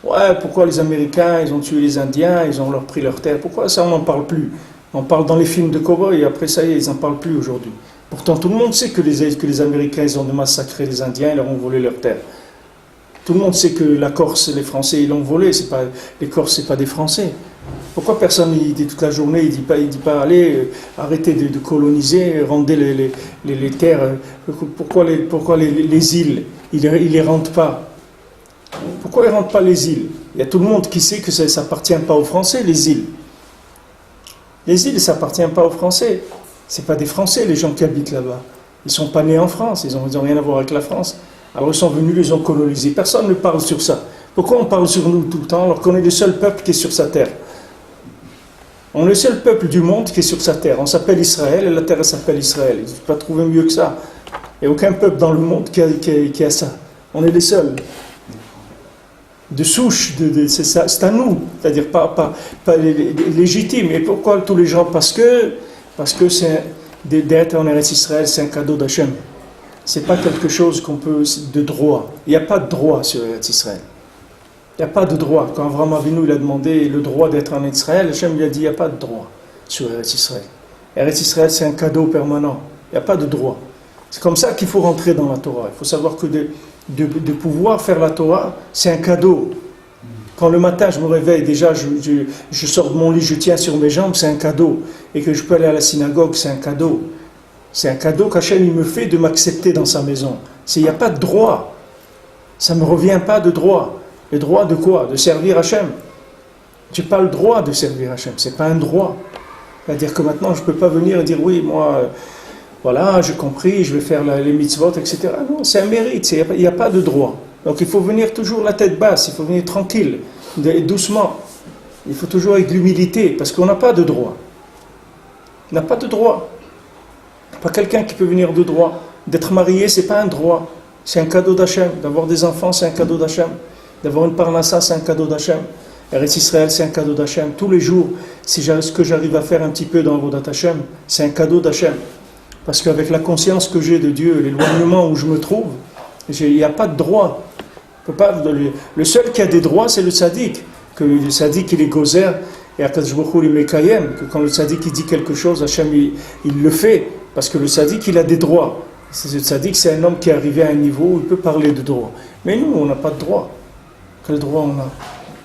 ouais, pourquoi les Américains ils ont tué les Indiens, ils ont leur pris leur terre? Pourquoi ça on n'en parle plus? On parle dans les films de cow-boys et après ça y est, ils n'en parlent plus aujourd'hui. Pourtant tout le monde sait que les Américains ils ont massacré les Indiens, ils leur ont volé leur terre. Tout le monde sait que la Corse, les Français ils l'ont volé, les Corses c'est pas des Français. Pourquoi personne, il dit toute la journée, il dit pas allez, arrêtez de coloniser, rendez les terres. Pourquoi les îles, ils les rendent pas? Pourquoi ils ne rendent pas les îles? Il y a tout le monde qui sait que ça n'appartient pas aux Français, les îles. Les îles, ça n'appartient pas aux Français. C'est pas des Français, les gens qui habitent là-bas. Ils sont pas nés en France, ils ont rien à voir avec la France. Alors ils sont venus, ils ont colonisé. Personne ne parle sur ça. Pourquoi on parle sur nous tout le temps alors qu'on est le seul peuple qui est sur sa terre? On est le seul peuple du monde qui est sur sa terre. On s'appelle Israël et la terre s'appelle Israël. Il ne faut pas trouver mieux que ça. Il n'y a aucun peuple dans le monde qui a ça. On est les seuls. De souche, c'est à nous. C'est-à-dire pas légitime. Et pourquoi tous les gens? Parce que d'être en Eretz Israël, c'est un cadeau d'Hachem. C'est pas quelque chose qu'on peut de droit. Il n'y a pas de droit sur Eretz Israël. Il n'y a pas de droit. Quand Avraham Avinu il a demandé le droit d'être en Israël, Hachem lui a dit il n'y a pas de droit sur Eretz Israël. Eretz Israël, c'est un cadeau permanent. Il n'y a pas de droit. C'est comme ça qu'il faut rentrer dans la Torah. Il faut savoir que de pouvoir faire la Torah, c'est un cadeau. Quand le matin je me réveille, déjà je sors de mon lit, je tiens sur mes jambes, c'est un cadeau. Et que je peux aller à la synagogue, c'est un cadeau. C'est un cadeau qu'Hachem il me fait de m'accepter dans sa maison. Il n'y a pas de droit. Ça ne me revient pas de droit. Le droit de quoi? De servir Hachem. Je n'ai pas le droit de servir Hachem. Ce n'est pas un droit. C'est-à-dire que maintenant, je ne peux pas venir et dire oui, moi, voilà, j'ai compris, je vais faire les mitzvot, etc. Non, c'est un mérite. Il n'y a pas de droit. Donc il faut venir toujours la tête basse, il faut venir tranquille, doucement. Il faut toujours avec l'humilité, parce qu'on n'a pas de droit. On n'a pas de droit. Pas quelqu'un qui peut venir de droit. D'être marié, ce n'est pas un droit. C'est un cadeau d'Hachem. D'avoir des enfants, c'est un cadeau d'Hachem. D'avoir une parnassa, c'est un cadeau d'Hachem. Eretz Israël, c'est un cadeau d'Hachem. Tous les jours, ce que j'arrive à faire un petit peu dans Avodat Hachem, c'est un cadeau d'Hachem. Parce qu'avec la conscience que j'ai de Dieu, l'éloignement où je me trouve, il n'y a pas de droit. Le seul qui a des droits, c'est le tzaddik. Que le tzaddik, il est gozer, et Akadosh Baruch Hu, il est mekayem. Que quand le tzaddik, il dit quelque chose, Hachem, il le fait. Parce que le tzaddik, il a des droits. Le tzaddik, c'est un homme qui est arrivé à un niveau où il peut parler de droit. Mais nous, on n'a pas de droit. Quel droit on a?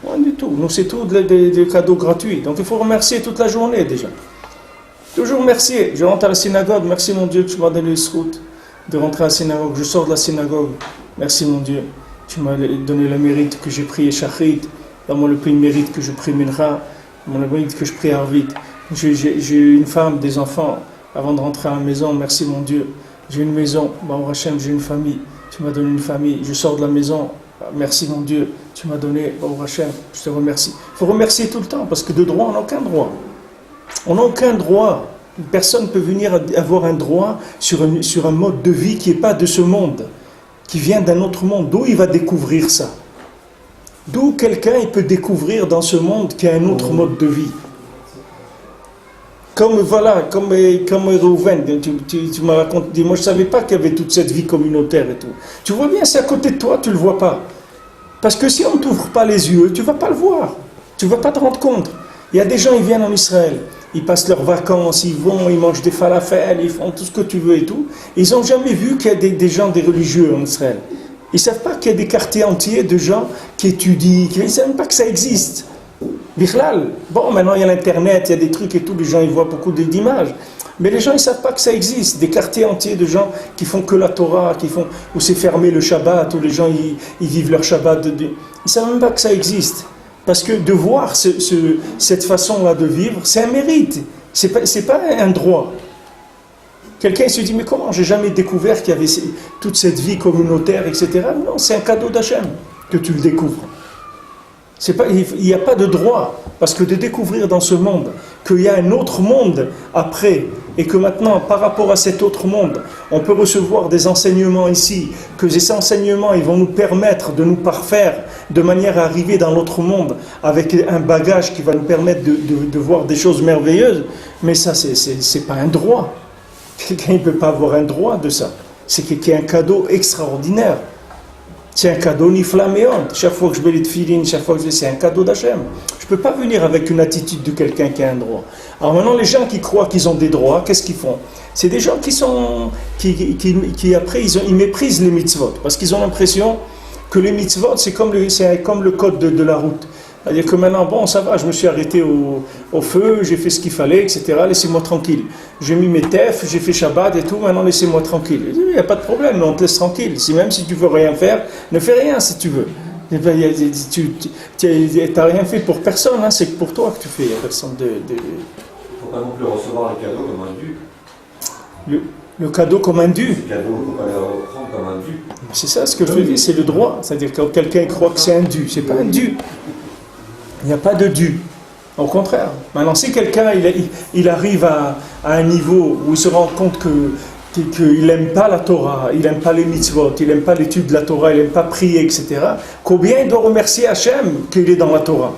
Rien du tout. Nous, c'est tout des cadeaux gratuits. Donc, il faut remercier toute la journée, déjà. Toujours remercier. Je rentre à la synagogue. Merci, mon Dieu, que tu m'as donné le route de rentrer à la synagogue. Je sors de la synagogue. Merci, mon Dieu. Tu m'as donné le mérite que j'ai pris Shachrit. Donne-moi le mérite que je prie Mincha. Donne-moi le mérite que je prie Arvit. J'ai une femme, des enfants. Avant de rentrer à la maison, merci, mon Dieu. J'ai une maison. Baruch Hashem, j'ai une famille. Tu m'as donné une famille. Je sors de la maison. Merci mon Dieu, tu m'as donné, Baruch Hashem, je te remercie. Il faut remercier tout le temps, parce que de droit, on n'a aucun droit. On n'a aucun droit. Personne ne peut venir avoir un droit sur un mode de vie qui n'est pas de ce monde, qui vient d'un autre monde. D'où il va découvrir ça? D'où quelqu'un il peut découvrir dans ce monde qu'il y a un autre mode de vie? Comme Reuven, tu m'as raconté, moi je ne savais pas qu'il y avait toute cette vie communautaire et tout. Tu vois bien, c'est à côté de toi, tu ne le vois pas. Parce que si on ne t'ouvre pas les yeux, tu ne vas pas le voir. Tu ne vas pas te rendre compte. Il y a des gens, ils viennent en Israël, ils passent leurs vacances, ils vont, ils mangent des falafels, ils font tout ce que tu veux et tout. Ils n'ont jamais vu qu'il y a des gens, des religieux en Israël. Ils ne savent pas qu'il y a des quartiers entiers de gens qui étudient, ils ne savent même pas que ça existe. Bichlal, bon, maintenant il y a l'internet, il y a des trucs et tout, les gens ils voient beaucoup d'images. Mais les gens ils ne savent pas que ça existe. Des quartiers entiers de gens qui font que la Torah, où c'est fermé le Shabbat, où les gens ils vivent leur Shabbat. Ils ne savent même pas que ça existe. Parce que de voir cette façon-là de vivre, c'est un mérite. C'est pas un droit. Quelqu'un se dit, mais comment j'ai jamais découvert qu'il y avait toute cette vie communautaire, etc. Non, c'est un cadeau d'Hachem. que tu le découvres. Il n'y a pas de droit, parce que de découvrir dans ce monde qu'il y a un autre monde après, et que maintenant, par rapport à cet autre monde, on peut recevoir des enseignements ici, que ces enseignements ils vont nous permettre de nous parfaire, de manière à arriver dans l'autre monde, avec un bagage qui va nous permettre de voir des choses merveilleuses, mais ça, c'est pas un droit. Quelqu'un ne peut pas avoir un droit de ça. C'est un cadeau extraordinaire. C'est un cadeau niflaméon. Chaque fois que je mets les tefilines, chaque fois que c'est un cadeau d'Hachem. Je ne peux pas venir avec une attitude de quelqu'un qui a un droit. Alors maintenant, les gens qui croient qu'ils ont des droits, qu'est-ce qu'ils font? C'est des gens qui après, ils méprisent les mitzvot. Parce qu'ils ont l'impression que les mitzvot, c'est comme le code de la route. C'est-à-dire que maintenant, bon, ça va, je me suis arrêté au feu, j'ai fait ce qu'il fallait, etc. Laissez-moi tranquille. J'ai mis mes tefs, j'ai fait Shabbat et tout, maintenant laissez-moi tranquille. Il n'y a pas de problème, mais on te laisse tranquille. Même si tu veux rien faire, ne fais rien si tu veux. Tu n'as rien fait pour personne, hein, c'est pour toi que tu fais. Il n'y a personne de... Il ne faut pas non plus recevoir le cadeau comme un dû. Le cadeau comme un dû. Le cadeau, il ne faut pas le reprendre comme un dû. C'est ça ce que je te dis, c'est le droit. C'est-à-dire que quand quelqu'un croit que c'est un dû, c'est pas un dû. Il n'y a pas de dû. Au contraire. Maintenant, si quelqu'un il arrive à un niveau où il se rend compte qu'il n'aime pas la Torah, il n'aime pas les mitzvot, il n'aime pas l'étude de la Torah, il n'aime pas prier, etc., combien il doit remercier Hachem qu'il est dans la Torah?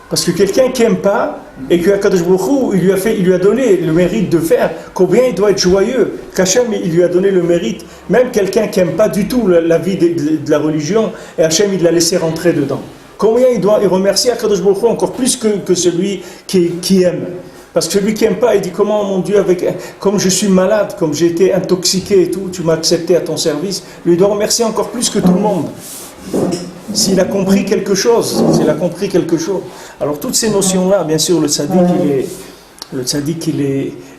Parce que quelqu'un qui n'aime pas, et que Akadosh Baruch Hu, il lui a donné le mérite de faire, combien il doit être joyeux qu'Hachem il lui a donné le mérite. Même quelqu'un qui n'aime pas du tout la vie de la religion, et Hachem il l'a laissé rentrer dedans. Combien il doit remercier Akadosh Baruch Hu encore plus que celui qui aime. Parce que celui qui n'aime pas, il dit comment mon Dieu, comme je suis malade, comme j'ai été intoxiqué et tout, tu m'as accepté à ton service. Lui doit remercier encore plus que tout le monde. S'il a compris quelque chose, Alors toutes ces notions-là, bien sûr, le tzaddik,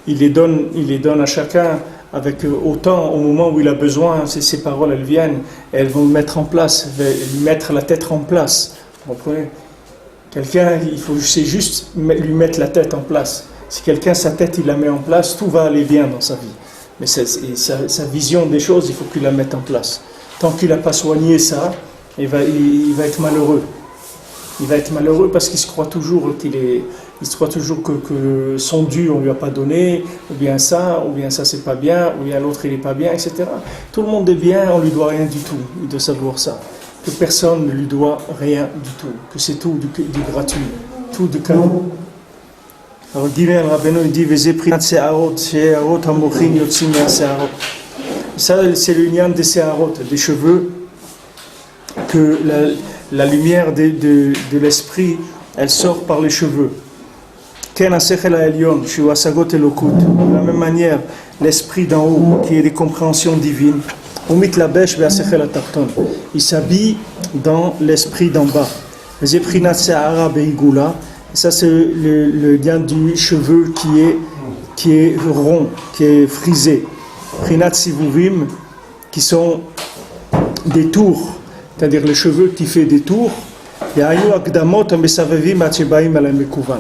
il les donne à chacun avec autant au moment où il a besoin. Ces paroles, elles viennent, et elles vont le mettre en place, lui mettre la tête en place. Vous comprenez? Quelqu'un, c'est juste lui mettre la tête en place. Si quelqu'un, sa tête, il la met en place, tout va aller bien dans sa vie. Mais sa vision des choses, il faut qu'il la mette en place. Tant qu'il n'a pas soigné ça, il va être malheureux. Il va être malheureux parce qu'il se croit toujours que son dû on lui a pas donné, ou bien ça c'est pas bien, ou bien l'autre il est pas bien, etc. Tout le monde est bien, on lui doit rien du tout. Il doit savoir ça. Que personne ne lui doit rien du tout. Que c'est tout du gratuit, tout de cadeau. Alors le Rabbeinu il dit Vezé prinat se'arot, se'arot hamochin yotzim min se'arot. Ça c'est le nian des se'arot, des cheveux, que la lumière de l'esprit, elle sort par les cheveux. Ken asechel ha'elyon, shu asagot elokut. De la même manière, l'esprit d'en haut, qui est des compréhensions divines, umit labesh ve'asechel ha'tarton. Il s'habille dans l'esprit d'en bas. Zeprinat se'ara be'igula. Ça c'est le lien du cheveu qui est rond, qui est frisé. Prinat sivuvim, qui sont des tours. C'est-à-dire les cheveux qui fait des tours,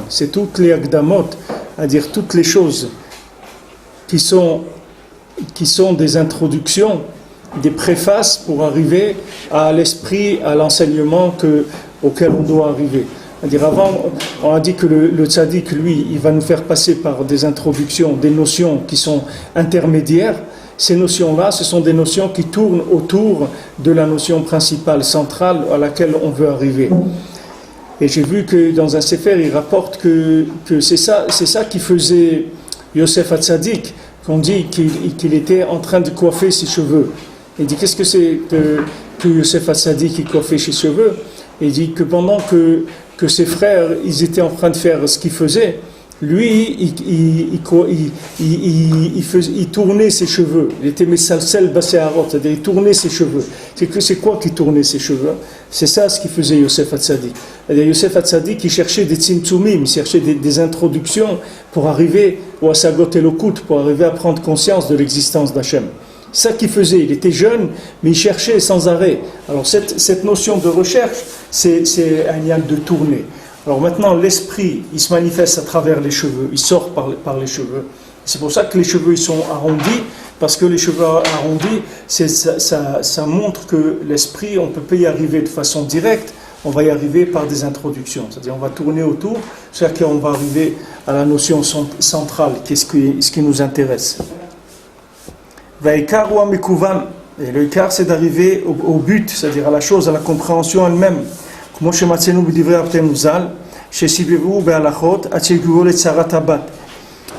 c'est toutes les akdamot, c'est-à-dire toutes les choses qui sont des introductions, des préfaces pour arriver à l'esprit, à l'enseignement auquel on doit arriver. C'est-à-dire avant, on a dit que le tzaddik, lui, il va nous faire passer par des introductions, des notions qui sont intermédiaires. Ces notions-là, ce sont des notions qui tournent autour de la notion principale, centrale, à laquelle on veut arriver. Et j'ai vu que dans un sefer, il rapporte que c'est ça qui faisait Yosef Hatzadik, qu'on dit qu'il était en train de coiffer ses cheveux. Il dit, qu'est-ce que c'est que Yosef Hatzadik il coiffait ses cheveux? Il dit que pendant que ses frères, ils étaient en train de faire ce qu'ils faisaient, lui, il tournait ses cheveux. Il était mesalsel baseharot, c'est-à-dire il tournait ses cheveux. C'est quoi qui tournait ses cheveux? C'est ça ce qu'il faisait Yosef Hatzadik. C'est-à-dire Yosef Hatzadik, il cherchait des tzimtzumim, il cherchait des introductions pour arriver au asagot elokut, pour arriver à prendre conscience de l'existence d'Hachem. C'est ça qu'il faisait. Il était jeune, mais il cherchait sans arrêt. Alors cette notion de recherche, c'est un lien de tourner. Alors maintenant, l'esprit, il se manifeste à travers les cheveux, il sort par les cheveux. C'est pour ça que les cheveux ils sont arrondis, Parce que les cheveux arrondis, ça montre que l'esprit, on ne peut pas y arriver de façon directe, on va y arriver par des introductions. C'est-à-dire on va tourner autour, c'est-à-dire qu'on va arriver à la notion centrale, qui est ce qui nous intéresse. Vaikar ou amekuvan. Et le ikar, c'est d'arriver au but, c'est-à-dire à la chose, à la compréhension elle-même. Comme chez Matzenu b'divrei Artemuzal, chez Sibiru be'alachot, atcheguvo le tsarat habat.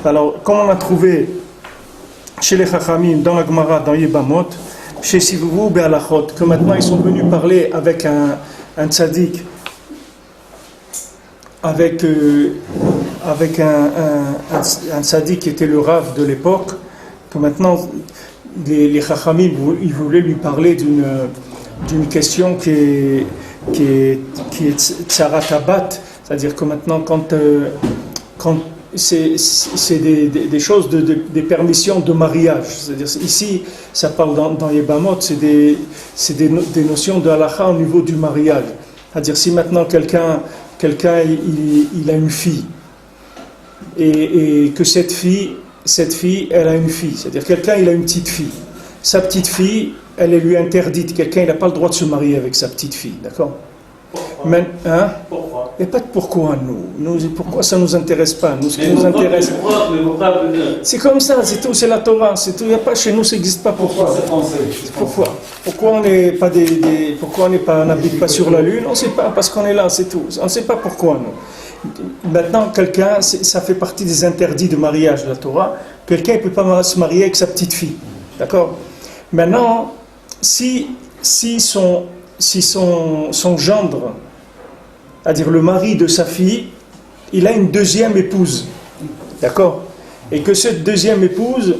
Alors, comme on a trouvé chez les Chachamim, dans la Gemara, dans Yebamot, chez Sibiru be'alachot, que maintenant ils sont venus parler avec un tzaddik, avec un tzaddik qui était le Rav de l'époque, que maintenant les Chachamim, ils voulaient lui parler d'une question qui est tsarat habat, c'est-à-dire que maintenant quand c'est des choses, des permissions de mariage, c'est-à-dire ici ça parle dans Yebamot, c'est des notions de halakha au niveau du mariage, c'est-à-dire si maintenant quelqu'un il a une fille et que cette fille elle a une fille, c'est-à-dire quelqu'un il a une petite fille, sa petite fille elle est lui interdite, quelqu'un il n'a pas le droit de se marier avec sa petite fille, d'accord? Mais, hein? Pourquoi? Il n'y a pas de pourquoi nous, pourquoi ça ne nous intéresse pas, nous ce qui nous intéresse c'est comme ça, c'est tout, c'est la Torah, c'est tout, il n'y a pas, chez nous ça n'existe pas pourquoi on n'est pas pourquoi on n'habite pas sur la lune, on ne sait pas, parce qu'on est là, c'est tout, on ne sait pas pourquoi nous. Maintenant, quelqu'un, ça fait partie des interdits de mariage de la Torah. Quelqu'un ne peut pas se marier avec sa petite fille. D'accord? Maintenant, si son gendre, c'est-à-dire le mari de sa fille, il a une deuxième épouse. D'accord? Et que cette deuxième épouse,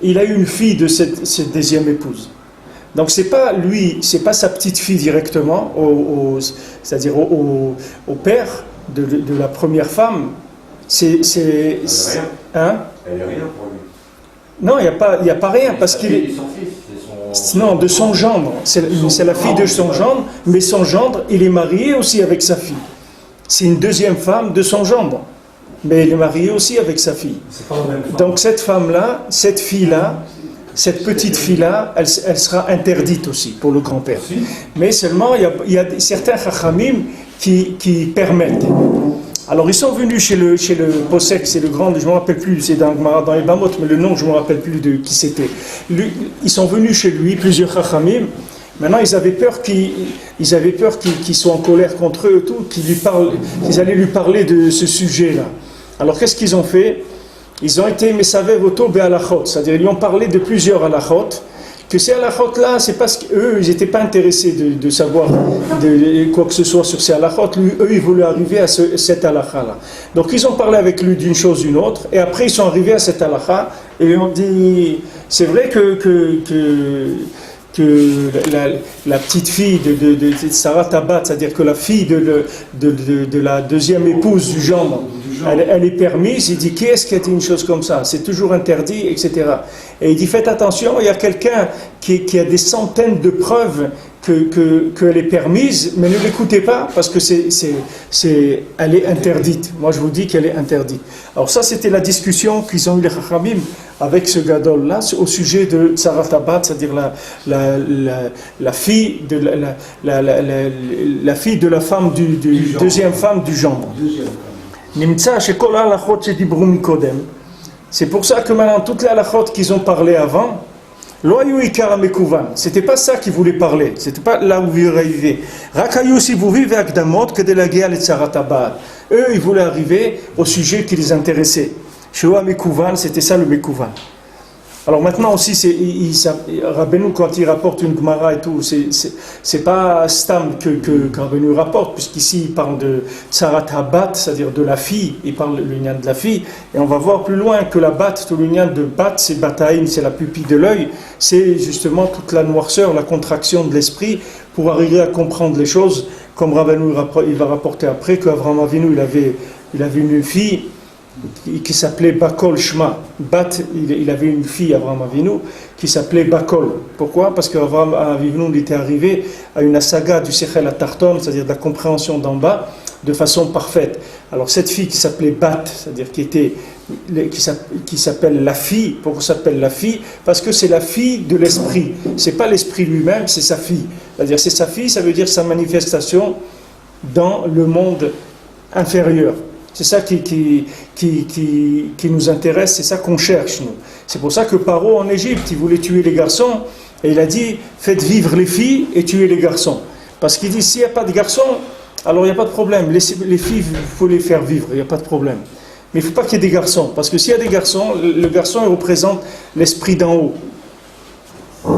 il a une fille de cette deuxième épouse. Donc c'est pas sa petite fille directement, c'est-à-dire au père de la première femme, Elle n'est rien pour lui. Non, il n'y a pas rien, parce qu'il est... Non, de son gendre. C'est la fille de son gendre, mais son gendre, il est marié aussi avec sa fille. C'est une deuxième femme de son gendre, mais il est marié aussi avec sa fille. Donc cette femme-là, cette fille-là, cette petite fille-là, elle sera interdite aussi pour le grand-père. Mais seulement, il y a certains chachamim qui permettent. Alors ils sont venus chez le Posek, c'est le grand, je ne me rappelle plus, c'est dans les Bamot, mais le nom je ne me rappelle plus de qui c'était. Ils sont venus chez lui, plusieurs chachamim. Maintenant ils avaient peur qu'ils soient en colère contre eux et tout, qu'ils allaient lui parler de ce sujet-là. Alors qu'est-ce qu'ils ont fait? Ils ont été mesavev oto be'alachot, c'est-à-dire ils lui ont parlé de plusieurs halachot, que ces halachot-là, c'est parce qu'eux, ils n'étaient pas intéressés de savoir quoi que ce soit sur ces halachot. Eux, ils voulaient arriver à cette halakha-là. Donc, ils ont parlé avec lui d'une chose ou d'une autre, et après, ils sont arrivés à cette halakha, et ils ont dit, c'est vrai que la petite fille de Sarah Tabat, c'est-à-dire que la fille de la deuxième épouse du gendre, elle est permise. Il dit, qui est-ce qui a dit une chose comme ça? C'est toujours interdit, etc. Et il dit, faites attention, il y a quelqu'un qui a des centaines de preuves qu'elle est permise, mais ne l'écoutez pas, parce que elle est interdite. Moi, je vous dis qu'elle est interdite. Alors ça, c'était la discussion qu'ils ont eu les Chachamim avec ce gadol-là, au sujet de Sarah Tabat, c'est-à-dire la fille de la fille de la femme du deuxième femme du gendre. C'est pour ça que maintenant, toutes les halachot qu'ils ont parlé avant, c'était pas ça qu'ils voulaient parler, c'était pas là où ils arrivaient. Eux, ils voulaient arriver au sujet qui les intéressait. C'était ça le Mekouvan. Alors maintenant aussi, Rabbeinu, quand il rapporte une Gemara et tout, c'est pas Stam que Rabbeinu rapporte, puisqu'ici il parle de Tsarat Habat, c'est-à-dire de la fille, il parle de l'union de la fille, et on va voir plus loin que la bat, tout l'union de bat, c'est Bataïm, c'est la pupille de l'œil, c'est justement toute la noirceur, la contraction de l'esprit, pour arriver à comprendre les choses, comme Rabbeinu il va rapporter après, qu'Avraham Avinu, il avait une fille, qui s'appelait Bakol Shma. Il avait une fille, Avraham Avinu, qui s'appelait Bakol. Pourquoi? Parce qu'Avraham Avinu était arrivé à une saga du Sechel à Tarton, c'est-à-dire de la compréhension d'en bas, de façon parfaite. Alors cette fille qui s'appelait Bat, c'est-à-dire qui s'appelle la fille, pourquoi s'appelle la fille? Parce que c'est la fille de l'esprit. C'est pas l'esprit lui-même, c'est sa fille. C'est-à-dire c'est sa fille, ça veut dire sa manifestation dans le monde inférieur. C'est ça qui nous intéresse, c'est ça qu'on cherche, nous. C'est pour ça que Paro en Égypte, il voulait tuer les garçons, et il a dit, faites vivre les filles et tuez les garçons. Parce qu'il dit, s'il n'y a pas de garçons, alors il n'y a pas de problème. Les filles, il faut les faire vivre, il n'y a pas de problème. Mais il ne faut pas qu'il y ait des garçons, parce que s'il y a des garçons, le garçon il représente l'esprit d'en haut.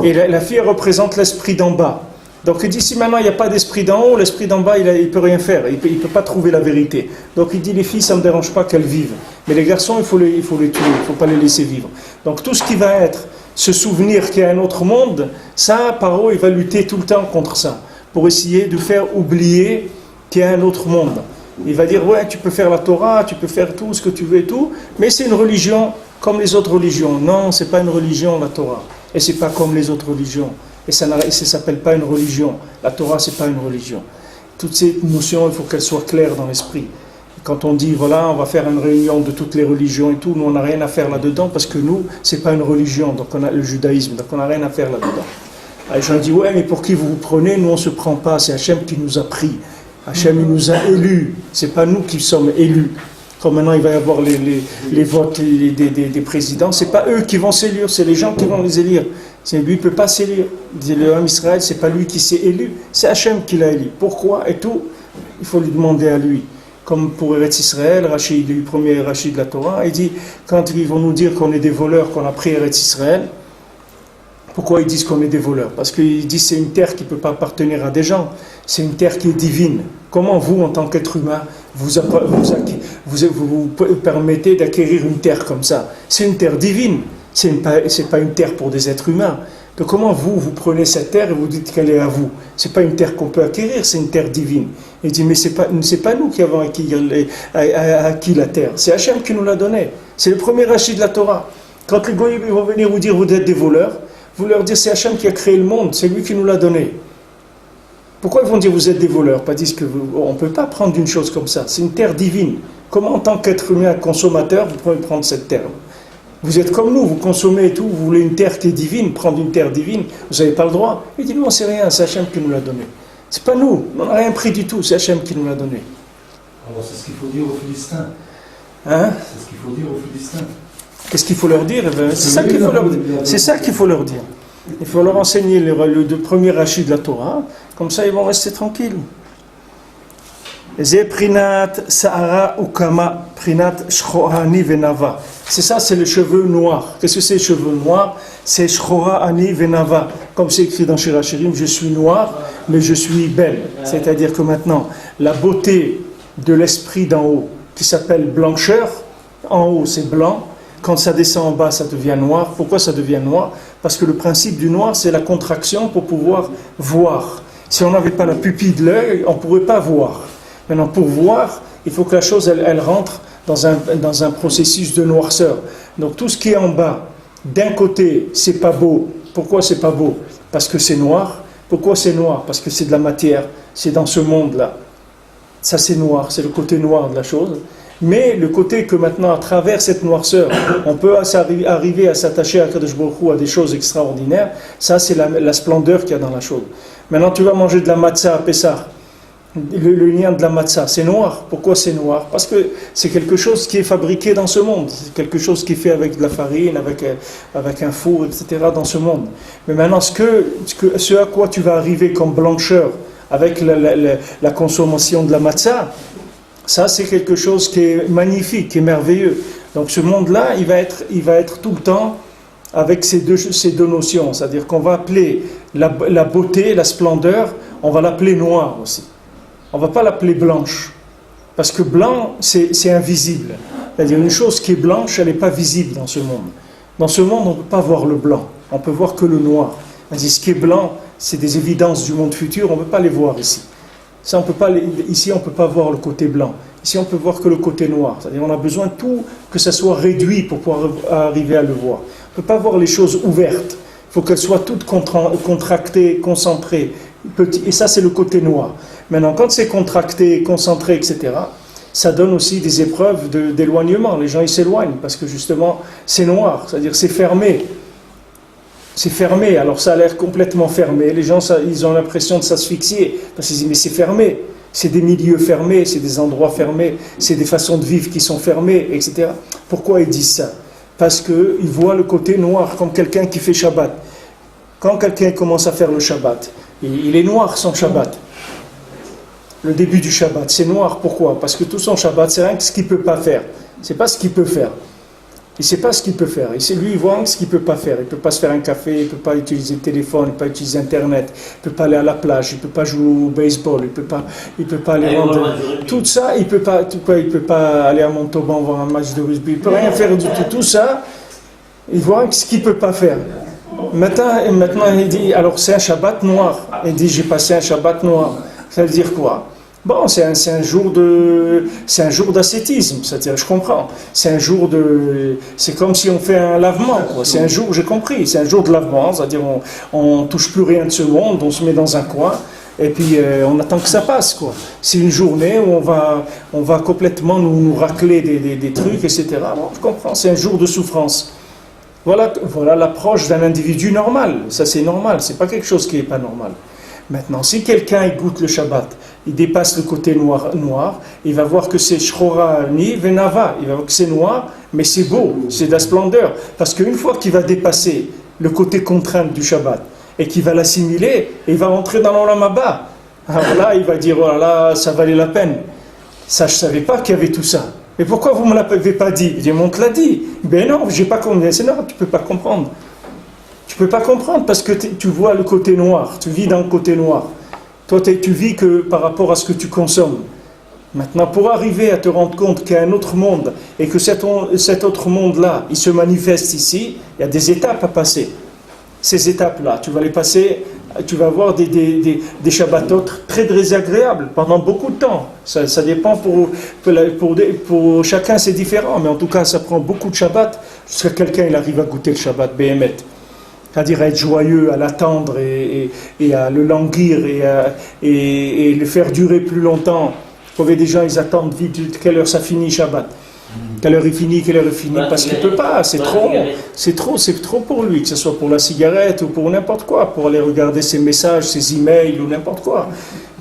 Et la fille elle représente l'esprit d'en bas. Donc il dit, si maintenant il n'y a pas d'esprit d'en haut, l'esprit d'en bas, il ne peut rien faire, il ne peut pas trouver la vérité. Donc il dit, les filles, ça ne me dérange pas qu'elles vivent. Mais les garçons, il faut les tuer, il ne faut pas les laisser vivre. Donc tout ce qui va être ce souvenir qu'il y a un autre monde, ça, Paro, il va lutter tout le temps contre ça, pour essayer de faire oublier qu'il y a un autre monde. Il va dire, ouais, tu peux faire la Torah, tu peux faire tout ce que tu veux et tout, mais c'est une religion comme les autres religions. Non, ce n'est pas une religion, la Torah. Et ce n'est pas comme les autres religions. Et ça ne s'appelle pas une religion. La Torah, ce n'est pas une religion. Toutes ces notions, il faut qu'elles soient claires dans l'esprit. Quand on dit, voilà, on va faire une réunion de toutes les religions et tout, nous, on n'a rien à faire là-dedans, parce que nous, ce n'est pas une religion, donc on a le judaïsme, donc on n'a rien à faire là-dedans. Les gens disent, ouais, mais pour qui vous vous prenez? Nous, on ne se prend pas, c'est Hachem qui nous a pris. Hachem, il nous a élus, ce n'est pas nous qui sommes élus. Comme maintenant, il va y avoir les votes des présidents, ce n'est pas eux qui vont s'élire, c'est les gens qui vont les élire. Lui, il ne peut pas s'élire. Le homme Israël, ce n'est pas lui qui s'est élu, c'est Hachem qui l'a élu. Pourquoi? Et tout, il faut lui demander à lui. Comme pour Eretz Israël, Rachid, le premier Rachid de la Torah, il dit, quand ils vont nous dire qu'on est des voleurs, qu'on a pris Eretz Israël, pourquoi ils disent qu'on est des voleurs? Parce qu'ils disent que c'est une terre qui ne peut pas appartenir à des gens, c'est une terre qui est divine. Comment vous, en tant qu'être humain, vous permettez d'acquérir une terre comme ça? C'est une terre divine, ce n'est pas une terre pour des êtres humains. Donc comment vous prenez cette terre et vous dites qu'elle est à vous? Ce n'est pas une terre qu'on peut acquérir, c'est une terre divine. Il dit, mais ce n'est pas nous qui avons acquis la terre, c'est Hachem qui nous l'a donnée. C'est le premier Rachid de la Torah. Quand les goyim vont venir vous dire, vous êtes des voleurs, vous leur dites, c'est Hachem qui a créé le monde, c'est lui qui nous l'a donné. Pourquoi ils vont dire, vous êtes des voleurs? Pas dire que on ne peut pas prendre une chose comme ça, c'est une terre divine. Comment en tant qu'être humain consommateur, vous pouvez prendre cette terre? Vous êtes comme nous, vous consommez et tout, vous voulez une terre qui est divine, prendre une terre divine, vous n'avez pas le droit. Il dit, non, c'est rien, c'est Hachem qui nous l'a donné. C'est pas nous, on n'a rien pris du tout, c'est Hachem qui nous l'a donné. Alors c'est ce qu'il faut dire aux Philistins. Hein? C'est ce qu'il faut dire aux Philistins. Qu'est-ce qu'il faut leur dire? C'est ça qu'il faut leur dire. C'est ça qu'il faut leur dire. Il faut leur enseigner le premier Rachid de la Torah, comme ça ils vont rester tranquilles. C'est ça, c'est les cheveux noirs. Qu'est-ce que c'est les cheveux noirs? C'est Shchora Ani Venava. Comme c'est écrit dans Shir HaShirim, je suis noir, mais je suis belle. C'est-à-dire que maintenant, la beauté de l'esprit d'en haut, qui s'appelle blancheur, en haut c'est blanc, quand ça descend en bas, ça devient noir. Pourquoi ça devient noir? Parce que le principe du noir, c'est la contraction pour pouvoir voir. Si on n'avait pas la pupille de l'œil, on ne pourrait pas voir. Maintenant, pour voir, il faut que la chose, elle rentre dans un processus de noirceur. Donc tout ce qui est en bas, d'un côté, c'est pas beau. Pourquoi c'est pas beau? Parce que c'est noir. Pourquoi c'est noir? Parce que c'est de la matière. C'est dans ce monde-là. Ça, c'est noir. C'est le côté noir de la chose. Mais le côté que maintenant, à travers cette noirceur, on peut arriver à s'attacher à Kadosh Baruch Hu, à des choses extraordinaires, ça, c'est la splendeur qu'il y a dans la chose. Maintenant, tu vas manger de la matzah à Pessah. Le lien de la matzah, c'est noir. Pourquoi c'est noir? Parce que c'est quelque chose qui est fabriqué dans ce monde. C'est quelque chose qui est fait avec de la farine, avec un four, etc. dans ce monde. Mais maintenant, ce à quoi tu vas arriver comme blancheur avec la consommation de la matzah, ça c'est quelque chose qui est magnifique, qui est merveilleux. Donc ce monde-là, il va être tout le temps avec ces deux notions. C'est-à-dire qu'on va appeler la beauté, la splendeur, on va l'appeler noir aussi. On ne va pas l'appeler blanche, parce que blanc, c'est invisible. C'est-à-dire une chose qui est blanche, elle n'est pas visible dans ce monde. Dans ce monde, on ne peut pas voir le blanc, on ne peut voir que le noir. C'est-à-dire ce qui est blanc, c'est des évidences du monde futur, on ne peut pas les voir ici. Ça, ici, on ne peut pas voir le côté blanc. Ici, on ne peut voir que le côté noir. C'est-à-dire on a besoin de tout, que ça soit réduit pour pouvoir arriver à le voir. On ne peut pas voir les choses ouvertes. Il faut qu'elles soient toutes contractées, concentrées, petit, et ça c'est le côté noir. Maintenant, quand c'est contracté, concentré, etc., ça donne aussi des épreuves d'éloignement. Les gens ils s'éloignent parce que justement c'est noir, c'est-à-dire c'est fermé. C'est fermé, alors ça a l'air complètement fermé. Les gens ils ont l'impression de s'asphyxier parce qu'ils disent mais c'est fermé. C'est des milieux fermés, c'est des endroits fermés, c'est des façons de vivre qui sont fermées, etc. Pourquoi ils disent ça? Parce qu'ils voient le côté noir comme quelqu'un qui fait Shabbat. Quand quelqu'un commence à faire le Shabbat, il est noir son Shabbat. Le début du Shabbat, c'est noir. Pourquoi? Parce que tout son Shabbat, c'est rien que ce qu'il ne peut pas faire. C'est pas ce qu'il peut faire. Il ne sait pas ce qu'il peut faire. Lui, il voit ce qu'il ne peut pas faire. Il ne peut pas se faire un café, il ne peut pas utiliser le téléphone, il ne peut pas utiliser Internet, il ne peut pas aller à la plage, il ne peut pas jouer au baseball, il ne peut pas aller rendre... Tout ça, il ne peut pas aller à Montauban voir un match de rugby, il ne peut rien faire du tout. Tout ça, il voit ce qu'il ne peut pas faire. Maintenant, il dit, alors c'est un Shabbat noir. Il dit, j'ai passé un Shabbat noir. Ça veut dire quoi? Bon, c'est un jour d'ascétisme, c'est-à-dire, je comprends. C'est comme si on fait un lavement, quoi. C'est un jour, j'ai compris, c'est un jour de lavement, c'est-à-dire on touche plus rien de ce monde, on se met dans un coin, et puis on attend que ça passe, quoi. C'est une journée où on va complètement nous racler des trucs, etc. Bon, je comprends, c'est un jour de souffrance. Voilà l'approche d'un individu normal. Ça, c'est normal, c'est pas quelque chose qui n'est pas normal. Maintenant, si quelqu'un goûte le Shabbat, il dépasse le côté noir, il va voir que c'est Shchora Ni Venava, il va voir que c'est noir, mais c'est beau, c'est de la splendeur. Parce qu'une fois qu'il va dépasser le côté contrainte du Shabbat, et qu'il va l'assimiler, il va rentrer dans l'Olam Haba. Alors là, il va dire, oh là là, ça valait la peine. Ça, je ne savais pas qu'il y avait tout ça. Mais pourquoi vous ne me l'avez pas dit? Il dit, on te l'a dit. Ben non, j'ai pas compris. C'est non, tu ne peux pas comprendre. Tu ne peux pas comprendre parce que tu vois le côté noir, tu vis dans le côté noir. Toi, tu vis que par rapport à ce que tu consommes. Maintenant, pour arriver à te rendre compte qu'il y a un autre monde et que cet autre monde-là, il se manifeste ici, il y a des étapes à passer. Ces étapes-là, tu vas les passer, tu vas avoir des Shabbatot très désagréables pendant beaucoup de temps. Ça dépend pour chacun, c'est différent, mais en tout cas, ça prend beaucoup de Shabbat jusqu'à quelqu'un il arrive à goûter le Shabbat Béhémet. C'est-à-dire à être joyeux, à l'attendre et à le languir et le faire durer plus longtemps. Vous voyez, des gens, ils attendent vite, quelle heure ça finit Shabbat, quelle heure il finit, parce qu'il ne peut pas, c'est trop pour lui, que ce soit pour la cigarette ou pour n'importe quoi, pour aller regarder ses messages, ses emails ou n'importe quoi,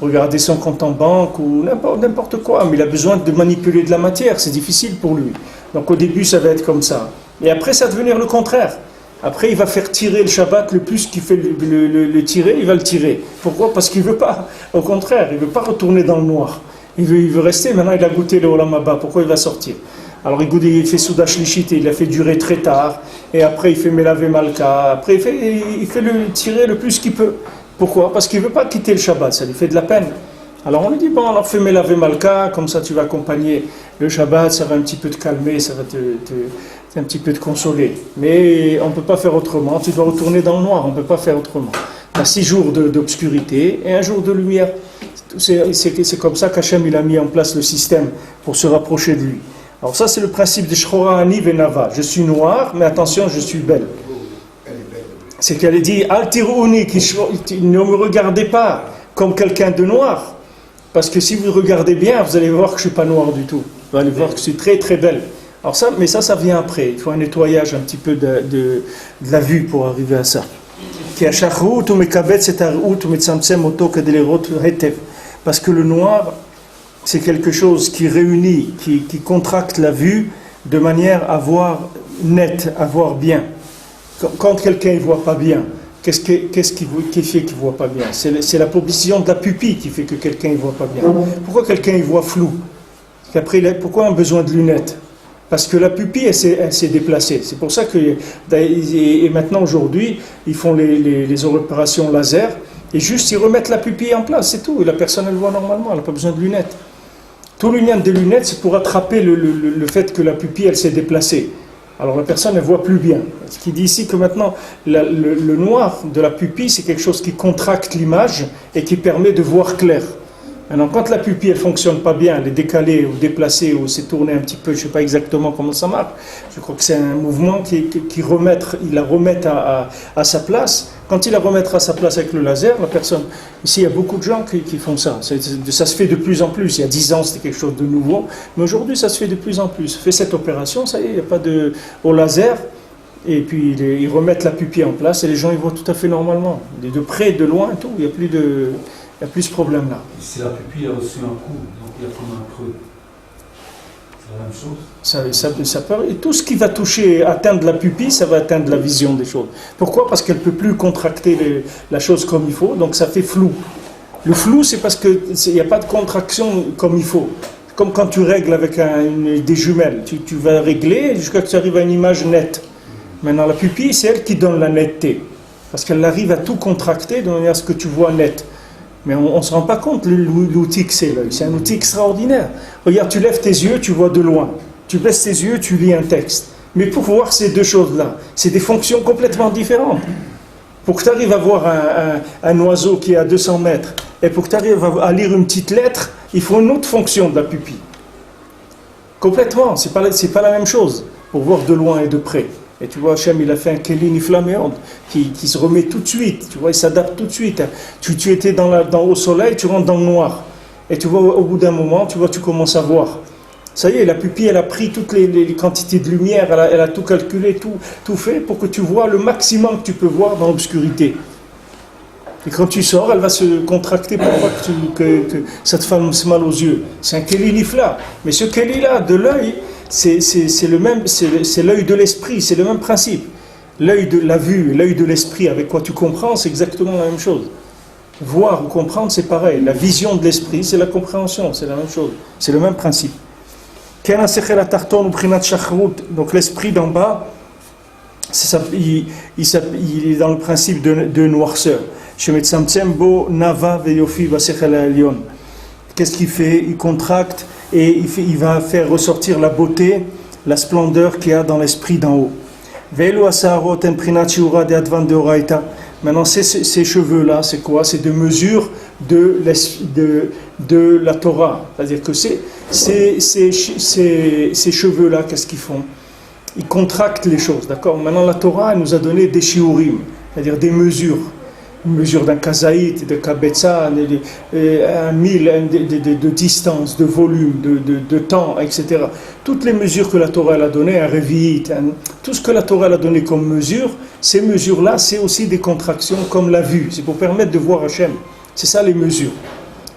regarder son compte en banque ou n'importe quoi, mais il a besoin de manipuler de la matière, c'est difficile pour lui. Donc au début, ça va être comme ça. Et après, ça va devenir le contraire. Après, il va faire tirer le Shabbat, le plus qu'il fait le tirer, il va le tirer. Pourquoi? Parce qu'il ne veut pas. Au contraire, il ne veut pas retourner dans le noir. Il veut rester. Maintenant, il a goûté le Olam Haba. Pourquoi il va sortir? Alors, il fait Souda Shlishit, il l'a fait durer très tard. Et après, il fait Melavé Malka. Après, il fait le tirer le plus qu'il peut. Pourquoi? Parce qu'il ne veut pas quitter le Shabbat. Ça lui fait de la peine. Alors, on lui dit, bon, alors fais Melavé Malka. Comme ça, tu vas accompagner le Shabbat. Ça va un petit peu te calmer. Ça va un petit peu te consoler. Mais on ne peut pas faire autrement. Tu dois retourner dans le noir. On ne peut pas faire autrement. Tu as 6 jours d'obscurité et un jour de lumière. C'est comme ça qu'Hachem il a mis en place le système pour se rapprocher de lui. Alors ça, c'est le principe de Shchora Ani Venava. Je suis noir, mais attention, je suis belle. C'est qu'elle dit, Al Tirouni, ne me regardez pas comme quelqu'un de noir. Parce que si vous regardez bien, vous allez voir que je ne suis pas noir du tout. Vous allez voir que je suis très très belle. Alors ça, mais ça vient après. Il faut un nettoyage un petit peu de la vue pour arriver à ça. Parce que le noir, c'est quelque chose qui réunit, qui contracte la vue de manière à voir net, à voir bien. Quand quelqu'un ne voit pas bien, qu'est-ce qui fait qu'il ne voit pas bien? C'est la position de la pupille qui fait que quelqu'un ne voit pas bien. Pourquoi quelqu'un il voit flou? Pourquoi on a besoin de lunettes? Parce que la pupille, elle s'est déplacée. C'est pour ça que, et maintenant aujourd'hui, ils font les opérations laser, et juste ils remettent la pupille en place, c'est tout. Et la personne, elle voit normalement, elle n'a pas besoin de lunettes. Tout le lien des lunettes, c'est pour attraper le fait que la pupille, elle s'est déplacée. Alors la personne, elle ne voit plus bien. Ce qui dit ici que maintenant, le noir de la pupille, c'est quelque chose qui contracte l'image et qui permet de voir clair. Maintenant, quand la pupille ne fonctionne pas bien, elle est décalée ou déplacée ou s'est tournée un petit peu, je ne sais pas exactement comment ça marche, je crois que c'est un mouvement qui la remet à sa place. Quand il la remettra à sa place avec le laser, la personne, ici il y a beaucoup de gens qui font ça. Ça se fait de plus en plus. Il y a 10 ans c'était quelque chose de nouveau, mais aujourd'hui ça se fait de plus en plus. Fait cette opération, ça y est, il n'y a pas de au laser, et puis ils remettent la pupille en place et les gens ils voient tout à fait normalement. De près, de loin, tout. Il n'y a plus ce problème là. Si la pupille a reçu un coup, donc il y a comme un creux. C'est la même chose. Et tout ce qui va toucher, atteindre la pupille, ça va atteindre la vision des choses. Pourquoi? Parce qu'elle ne peut plus contracter la chose comme il faut, donc ça fait flou. Le flou, c'est parce qu'il n'y a pas de contraction comme il faut. Comme quand tu règles avec des jumelles. Tu vas régler jusqu'à ce que tu arrives à une image nette. Maintenant, la pupille, c'est elle qui donne la netteté. Parce qu'elle arrive à tout contracter de manière à ce que tu vois net. Mais on ne se rend pas compte l'outil que c'est l'œil. C'est un outil extraordinaire. Regarde, tu lèves tes yeux, tu vois de loin. Tu baisses tes yeux, tu lis un texte. Mais pour voir ces deux choses-là, c'est des fonctions complètement différentes. Pour que tu arrives à voir un oiseau qui est à 200 mètres, et pour que tu arrives à lire une petite lettre, il faut une autre fonction de la pupille. Complètement, c'est pas la même chose pour voir de loin et de près. Et tu vois, Hachem, il a fait un Kéli flamméante qui se remet tout de suite. Tu vois, il s'adapte tout de suite. Tu étais au soleil, tu rentres dans le noir. Et tu vois, au bout d'un moment, tu commences à voir. Ça y est, la pupille, elle a pris toutes les quantités de lumière, elle a tout calculé, tout fait pour que tu vois le maximum que tu peux voir dans l'obscurité. Et quand tu sors, elle va se contracter pour pas que ça te fasse mal aux yeux. C'est un Kéli nifla. Mais ce Kéli-là, de l'œil, c'est l'œil de l'esprit, c'est le même principe. L'œil de la vue, l'œil de l'esprit, avec quoi tu comprends, c'est exactement la même chose. Voir ou comprendre, c'est pareil. La vision de l'esprit, c'est la compréhension, c'est la même chose. C'est le même principe. Donc l'esprit d'en bas, il est dans le principe de noirceur. Qu'est-ce qu'il fait? Il contracte et il va faire ressortir la beauté, la splendeur qu'il y a dans l'esprit d'en haut. Maintenant, ces cheveux-là, c'est quoi? C'est des mesures de la Torah. C'est-à-dire que ces cheveux-là, qu'est-ce qu'ils font? Ils contractent les choses, d'accord? Maintenant, la Torah, elle nous a donné des shiurim, c'est-à-dire des mesures. Une mesure d'un kazaït, de kabetza, un mille de distance, de volume, de temps, etc. Toutes les mesures que la Torah a données, un révit, tout ce que la Torah a donné comme mesure, ces mesures-là, c'est aussi des contractions comme la vue. C'est pour permettre de voir Hachem. C'est ça les mesures.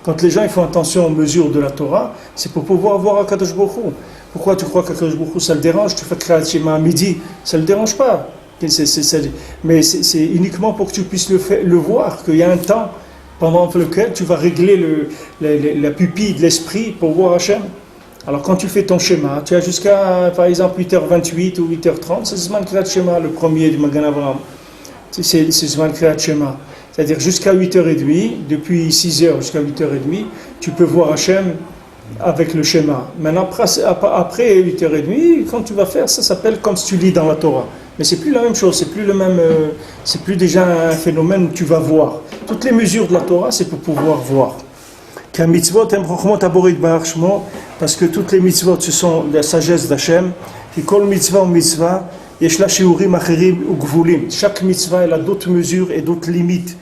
Quand les gens ils font attention aux mesures de la Torah, c'est pour pouvoir voir Akadosh Baruch Hu. Pourquoi tu crois qu'Akadosh Baruch Hu, ça le dérange? Tu fais Kriyat Shema à midi, ça ne le dérange pas. Mais c'est uniquement pour que tu puisses le voir, qu'il y a un temps pendant lequel tu vas régler la pupille de l'esprit pour voir Hachem. Alors quand tu fais ton schéma, tu as jusqu'à par exemple 8h28 ou 8h30, c'est Zman Kriyat Shema, le premier du Magan Avraham. C'est Zman Kriyat Shema. C'est-à-dire jusqu'à 8h30, depuis 6h jusqu'à 8h30, tu peux voir Hachem avec le schéma. Maintenant, après 8h30, quand tu vas faire, ça s'appelle comme si tu lis dans la Torah. Mais c'est plus la même chose, c'est plus déjà un phénomène où tu vas voir. Toutes les mesures de la Torah, c'est pour pouvoir voir. Parce que toutes les mitzvot, ce sont la sagesse d'Hachem. Chaque mitzvah, elle a d'autres mesures et d'autres limites.